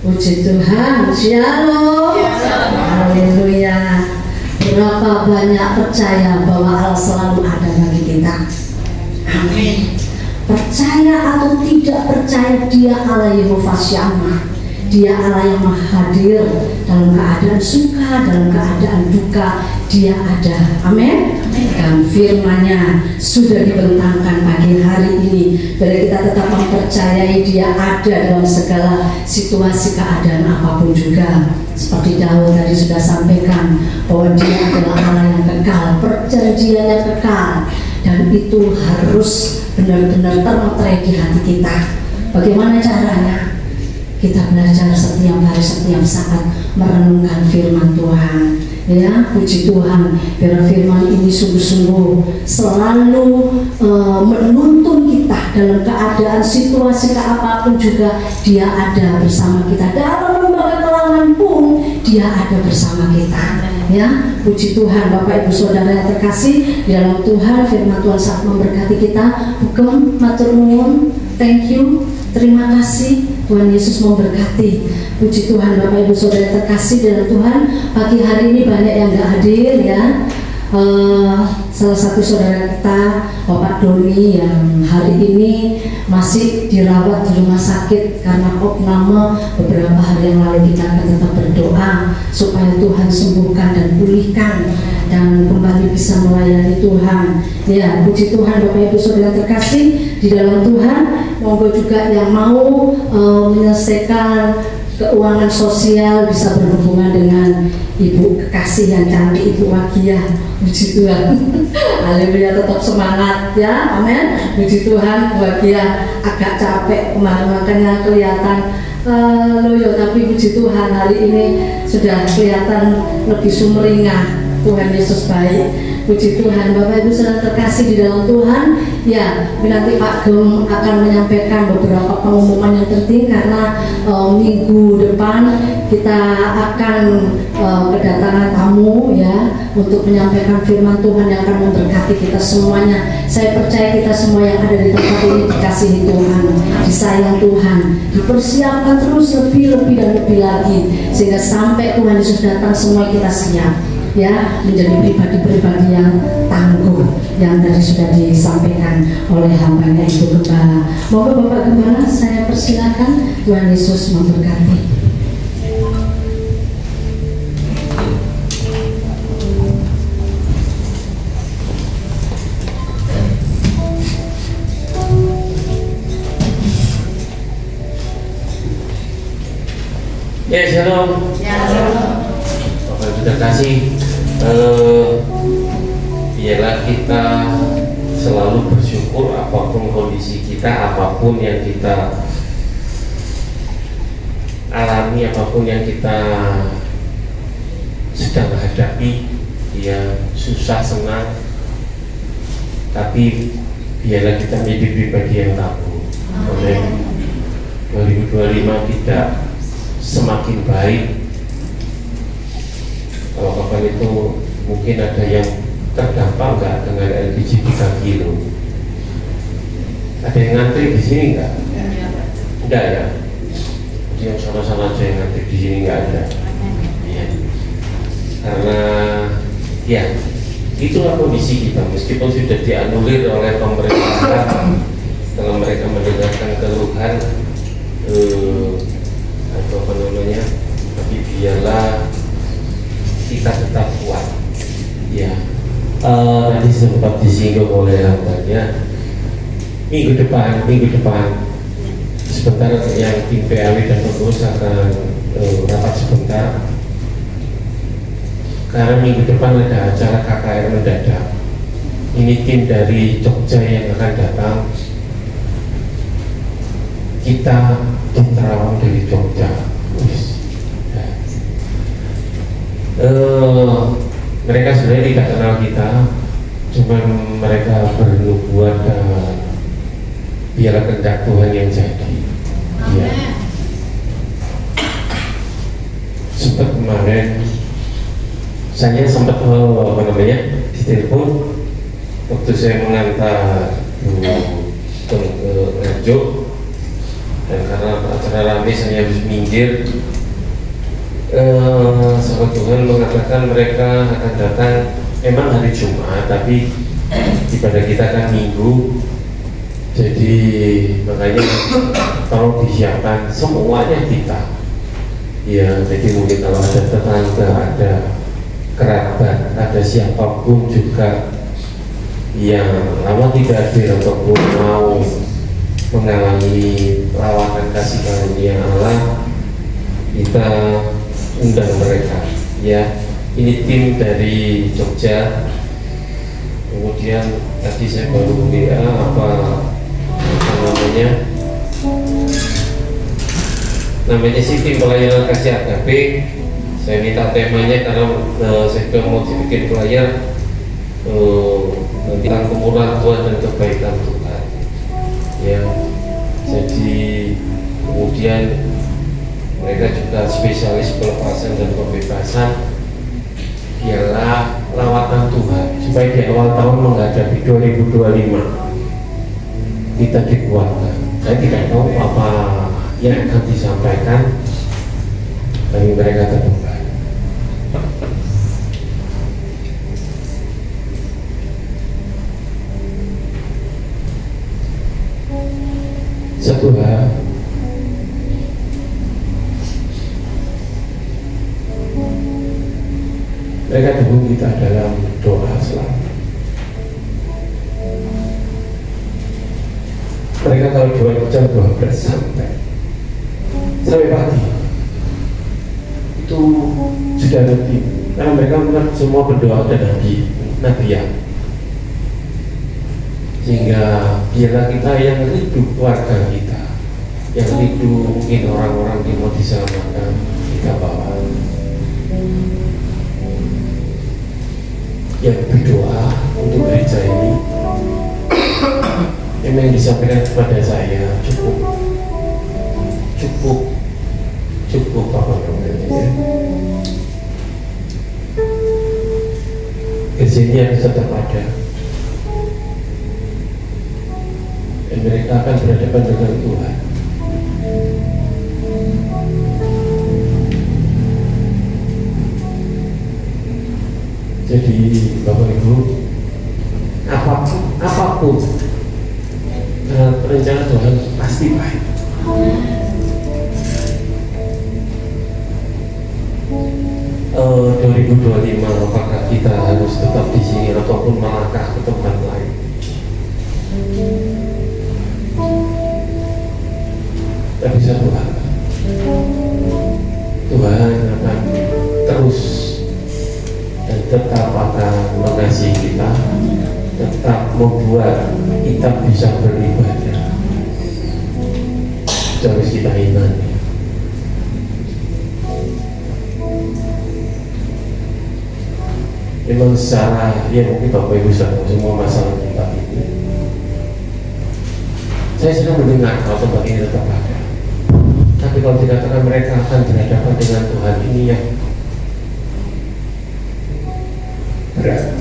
Puji Tuhan, shalom. Haleluya. Berapa banyak percaya bahwa Allah selalu ada bagi kita? Amin. Percaya atau tidak percaya, Dia Allah Yehova Shammah. Dia Allah yang maha hadir dalam keadaan suka, dalam keadaan duka, Dia ada. Amin. Dan firman-Nya sudah dibentangkan pagi hari ini, biar kita tetap mempercayai Dia ada dalam segala situasi keadaan apapun juga. Seperti Daud tadi sudah sampaikan bahwa Dia adalah Allah yang kekal, perjanjiannya kekal, dan itu harus benar-benar termeterai di hati kita. Bagaimana caranya? Kita belajar setiap hari, setiap saat merenungkan firman Tuhan. Ya, puji Tuhan, biar firman ini sungguh-sungguh selalu menuntun kita dalam keadaan situasi apapun juga. Dia ada bersama kita. Dalam lembaga keuangan pun Dia ada bersama kita. Ya, puji Tuhan, Bapak Ibu Saudara yang terkasih di dalam Tuhan. Firman Tuhan sangat memberkati kita. Bukan matur nuwun, thank you, terima kasih. Tuhan Yesus memberkati. Puji Tuhan, Bapak Ibu Saudara yang terkasih dalam Tuhan. Pagi hari ini banyak yang gak hadir ya. Salah satu saudara kita, Bapak Doni, yang hari ini masih dirawat di rumah sakit karena opname. Beberapa hari yang lalu kita akan tetap berdoa supaya Tuhan sembuhkan dan pulihkan dan kembali bisa melayani Tuhan. Ya, puji Tuhan, Bapak Ibu Saudara terkasih di dalam Tuhan. Monggo juga yang mau menyelesaikan keuangan sosial bisa berhubungan dengan Ibu kekasih yang cantik, Ibu Wagiah. Puji Tuhan. Haleluya, tetap semangat ya. Amin. Puji Tuhan. Wagiah agak capek kemarin, makanya kelihatan loyo, tapi puji Tuhan hari ini sudah kelihatan lebih sumringah. Tuhan Yesus baik. Puji Tuhan, Bapak Ibu Saudara terkasih di dalam Tuhan. Ya, nanti Pak Gem akan menyampaikan beberapa pengumuman yang penting karena minggu depan kita akan kedatangan tamu ya untuk menyampaikan firman Tuhan yang akan memberkati kita semuanya. Saya percaya kita semua yang ada di tempat ini dikasihi Tuhan, disayang Tuhan, dipersiapkan terus lebih dan lebih lagi sehingga sampai Tuhan Yesus datang semua kita siap. Ya, menjadi pribadi-pribadi yang tangguh yang tadi sudah disampaikan oleh hambanya Ibu Gembala. Moga Bapak Gembala saya persilakan. Tuhan Yesus memberkati. Ya, shalom. Bapak Ibu terkasih, biarlah kita selalu bersyukur apapun kondisi kita, apapun yang kita alami, apapun yang kita sedang hadapi, ya susah senang, tapi biarlah kita menjadi pribadi yang tabah. Oleh 2025 tidak semakin baik. Kalau kapan itu mungkin ada yang terdampak nggak dengan LPG 3 kilo? Ada yang ngantri di sini nggak? Enggak ya? Jadi yang sama-sama aja yang ngantri di sini nggak ada. Ya. Karena ya itulah kondisi kita, meskipun sudah dianulir oleh pemerintah setelah mereka mendengarkan keluhan atau apa namanya, tapi biarlah kita tetap kuat. Ya, tadi sempat disinggung oleh hambanya. Minggu depan sebentar yang tim PAW dan pengurus akan rapat sebentar. Karena minggu depan ada acara KKR mendadak. Ini tim dari Jogja yang akan datang. Kita tim terawang dari Jogja. Mereka sebenarnya tidak kenal kita, cuma mereka bernubuat dan biarlah kehendak Tuhan yang jadi. Ya. Sempat kemarin saya sempat ditelepon waktu saya mengantar ke Nganjuk, dan karena acara rame saya harus minggir. Sahabat Tuhan mengatakan mereka akan datang emang hari Jumat, tapi ibadah kita kan Minggu, jadi makanya tolong disiapkan semuanya kita. Ya, jadi mungkin kalau ada tetangga, ada kerabat, ada siapapun juga yang lama tidak hadir ataupun mau mengalami lawatan kasih karunia Allah, kita undang mereka. Ya, ini tim dari Jogja. Kemudian tadi saya baru WA apa namanya sih tim pelayanan kasih agape. Saya minta temanya karena saya juga mau dibikin flyer tentang kemurahan Tuhan dan kebaikan Tuhan. Ya, jadi kemudian mereka juga spesialis pelepasan dan pembebasan. Ialah lawatan Tuhan supaya di awal tahun menghadapi 2025 kita dikuatkan. Saya tidak tahu apa yang akan disampaikan, tapi mereka terbuka. Satu hal, mereka dukung kita dalam doa selalu. Mereka kalau doa jam 12 sampai pagi itu sudah rutin, karena mereka melihat semua berdoa dan nabi ya. Sehingga biarlah kita yang rindu keluarga kita, yang rindu mungkin orang-orang yang mau diselamatkan, kita bawa. Yang berdoa untuk gereja ini yang disampaikan kepada saya cukup Bapak Gembala ya. Gereja ini harus tetap ada dan mereka akan berhadapan dengan Tuhan. Jadi Bapak Ibu, apapun rencana Tuhan pasti baik. Eh, 2025 apakah kita harus tetap di sini ataupun melangkah ke tempat lain? Tapi satu hal, Tuhan akan terus dan tetap akan mengasihi kita, tetap membuat kita bisa beribadah. Itu harus kita imani. Memang secara ya mungkin Bapak Ibu sudah tahu semua masalah tempat ini. Saya sedang mendengar kalau tempat ini tetap ada. Tapi kalau dikatakan mereka akan berhadapan dengan Tuhan, ini yang berat.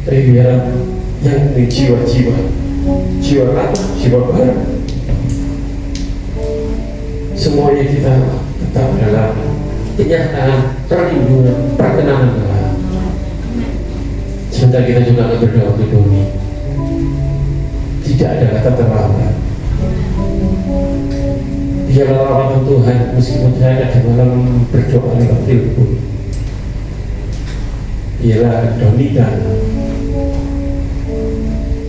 Tapi biar yang di jiwa-jiwa apa? Jiwa baru. Semuanya kita tetap dalam kenyataan perlindungan, perkenanan Allah. Sebentar kita juga akan berdoa untuk Doni. Tidak ada kata terlambat. Dia lawatan Tuhan, meskipun saya ada dalam berdoa lewat telepon. Ialah Doni dan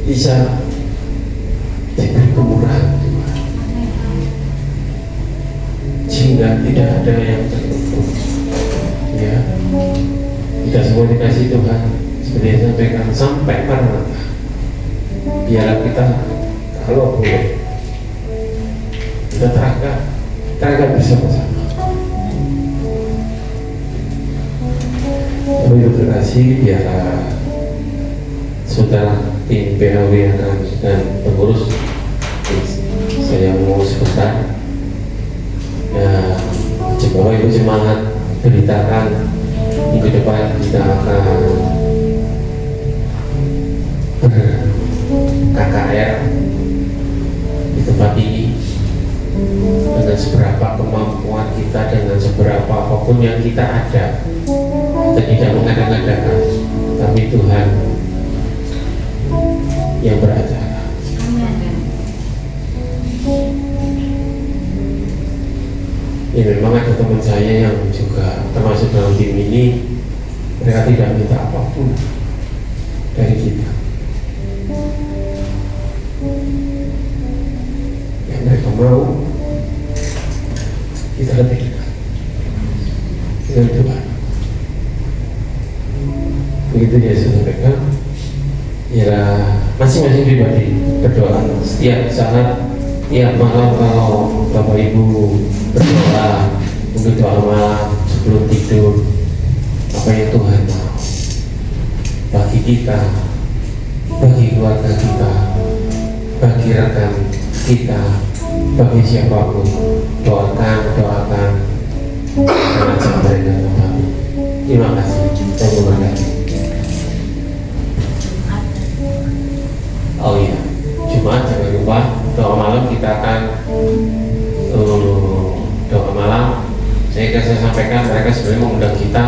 bisa diberi kemurahan Tuhan, sehingga tidak ada yang tertutup. Ya, kita semua dikasih Tuhan seperti yang sampaikan sampai Maranatha. Biarlah kita kalau boleh kita terangkan bersama-sama. Kami berterima biarlah saudara tim PHW dan pengurus, saya mau sebentar ya, coba Ibu semangat beritakan minggu depan kita akan apapun yang kita ada, kita tidak mengada-ngadakan, tapi Tuhan yang beracara. Ya memang ada teman saya yang juga termasuk dalam tim ini, mereka tidak minta apapun dari kita. Yang mereka mau kita lebih dekat dengan Tuhan. Begitu ya saudara. Ya masing-masing pribadi berdoa setiap saat, tiap malam kalau Bapak Ibu berdoa, mungkin doa malam sebelum tidur, apa yang Tuhan mau bagi kita, bagi keluarga kita, bagi rekan kita, bagi siapapun, doakan dan ajak mereka memahami. Terima kasih dan memberkati. Oh iya, Jumat jangan lupa doa malam kita akan doa malam. Saya sampaikan mereka sebenarnya mengundang kita,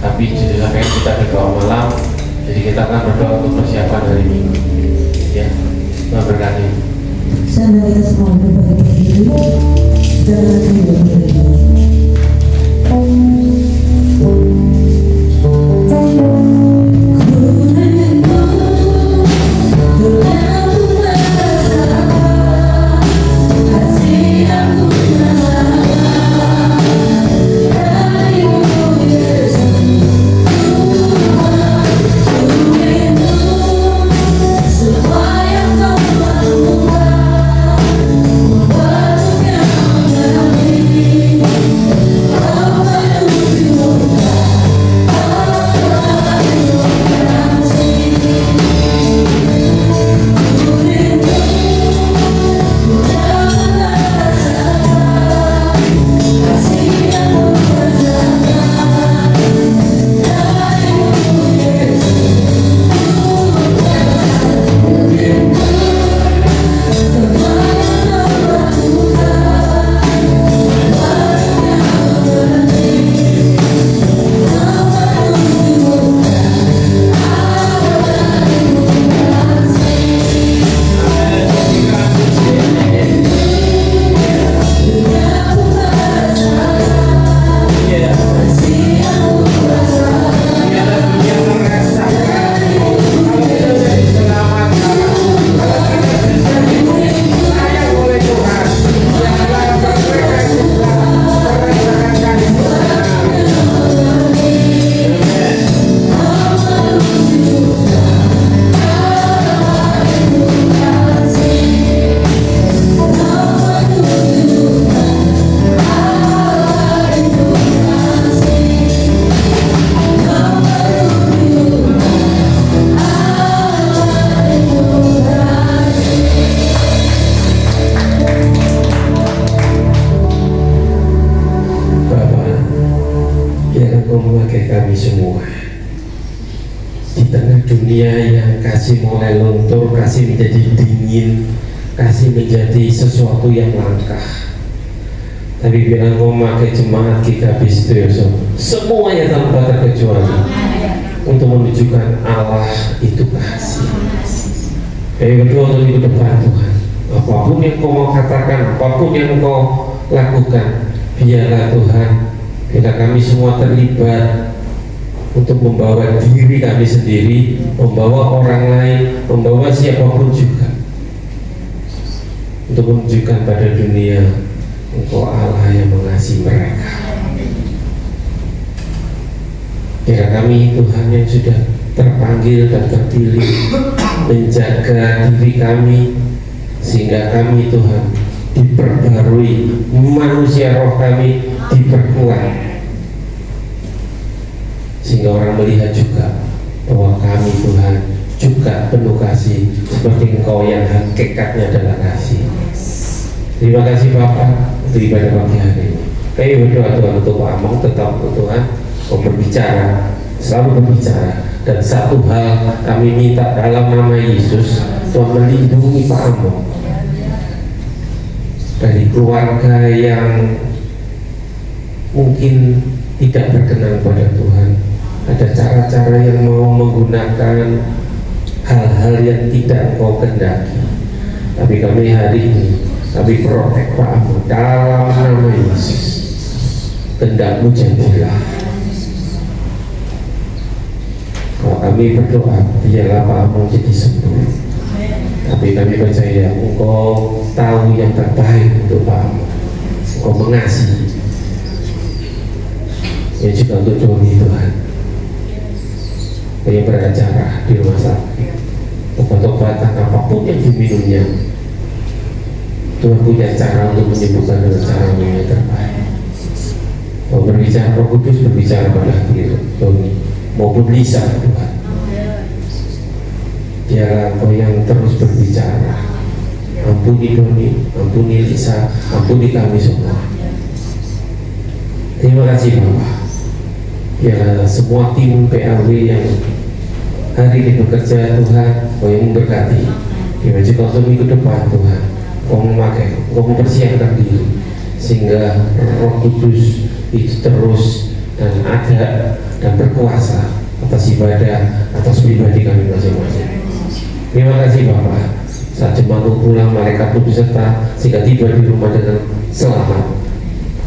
tapi justru sampaikan kita berdoa malam. Jadi kita akan berdoa untuk persiapan hari Minggu. Ya, memberkati. Sama kita semua berbagi diri, jangan berbagi. Kasih mulai luntur, kasih menjadi dingin, kasih menjadi sesuatu yang langka. Tapi bila kau memakai jemaat GKB Setiyoso, semuanya tanpa terkecuali untuk menunjukkan Allah itu kasih. Yang kedua, untuk hidup depan Tuhan, apapun yang kau mau katakan, apapun yang kau lakukan, biarlah Tuhan, bila kami semua terlibat untuk membawa diri kami sendiri, membawa orang lain, membawa siapapun juga, untuk menunjukkan pada dunia Engkau Allah yang mengasihi mereka. Kira kami Tuhan yang sudah terpanggil dan terpilih menjaga diri kami, sehingga kami Tuhan diperbarui, manusia roh kami diperkuat, sehingga orang melihat juga bahwa kami Tuhan juga penuh kasih seperti Engkau yang hakikatnya adalah kasih. Terima kasih Bapak untuk ibadah pagi hari ini. Kami berdoa Tuhan untuk Pak Among, tetap Tuhan berbicara, selalu berbicara. Dan satu hal kami minta dalam nama Yesus, Tuhan melindungi Pak Among dari keluarga yang mungkin tidak berkenan pada Tuhan, ada cara-cara yang mau menggunakan hal-hal yang tidak Engkau kehendaki. Tapi kami hari ini, kami protek Pak dalam nama Yesus, kehendak-Mu jadilah. Kalau kami berdoa, biarlah Pak jadi sembuh. Tapi kami percaya Engkau tahu yang terbaik untuk Pak. Engkau mengasihi. Ya juga untuk Doni Tuhan, yang beracara di rumah sakit, obat-obatan apapun yang diminumnya, Tuhan punya cara untuk menyembuhkan dengan cara yang terbaik. Mau berbicara Roh Kudus, berbicara pada hati Doni maupun lisan Tuhan. Biarlah Engkau yang terus berbicara. Ampuni Doni, ampuni Lisa, ampuni kami semua. Terima kasih Bapak. Biarlah semua tim PAW yang hari ini bekerja Tuhan, Kau yang memberkati. Biarlah juga untuk minggu depan Tuhan, Kau memakai, Kau mempersiapkan diri, sehingga Roh Kudus itu terus dan ada dan berkuasa atas ibadah, atas pribadi kami masing-masing. Terima kasih Bapak. Saat jemaat pulang, malaikat pun beserta sehingga tiba di rumah dengan selamat.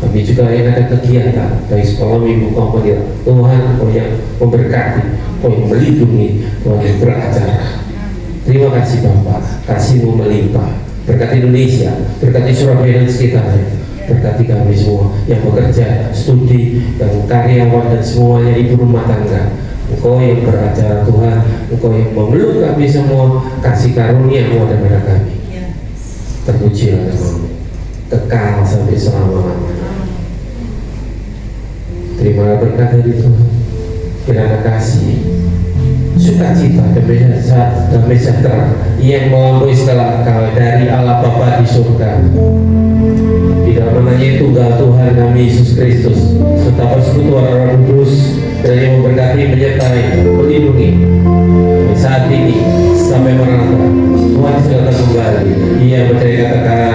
Kami juga yang ada kegiatan dari sekolah minggu kemudian, Tuhan Kau yang memberkati, Kau yang melindungi, Kau yang beracara. Terima kasih Bapak, kasih-Mu melimpah. Berkati Indonesia, berkati Surabaya dan sekitarnya, berkati kami semua yang bekerja, studi, dan karyawan dan semuanya ibu rumah tangga. Engkau yang beracara Tuhan, Engkau yang memeluk kami semua, kasih karunia-Mu ada pada kami. Terpujilah nama-Mu, kekal sampai selama-lamanya. Terimalah berkat dari Tuhan, kiranya kasih, sukacita, damai sejahtera yang melampaui segala akal dari Allah Bapa di surga, di dalam namanya Tunggal Tuhan kami Yesus Kristus, serta persekutuan Roh Kudus, dan yang memberkati, menyertai, melindungi saat ini sampai maranatha. Tuhan segala kembali. Ia percaya katakan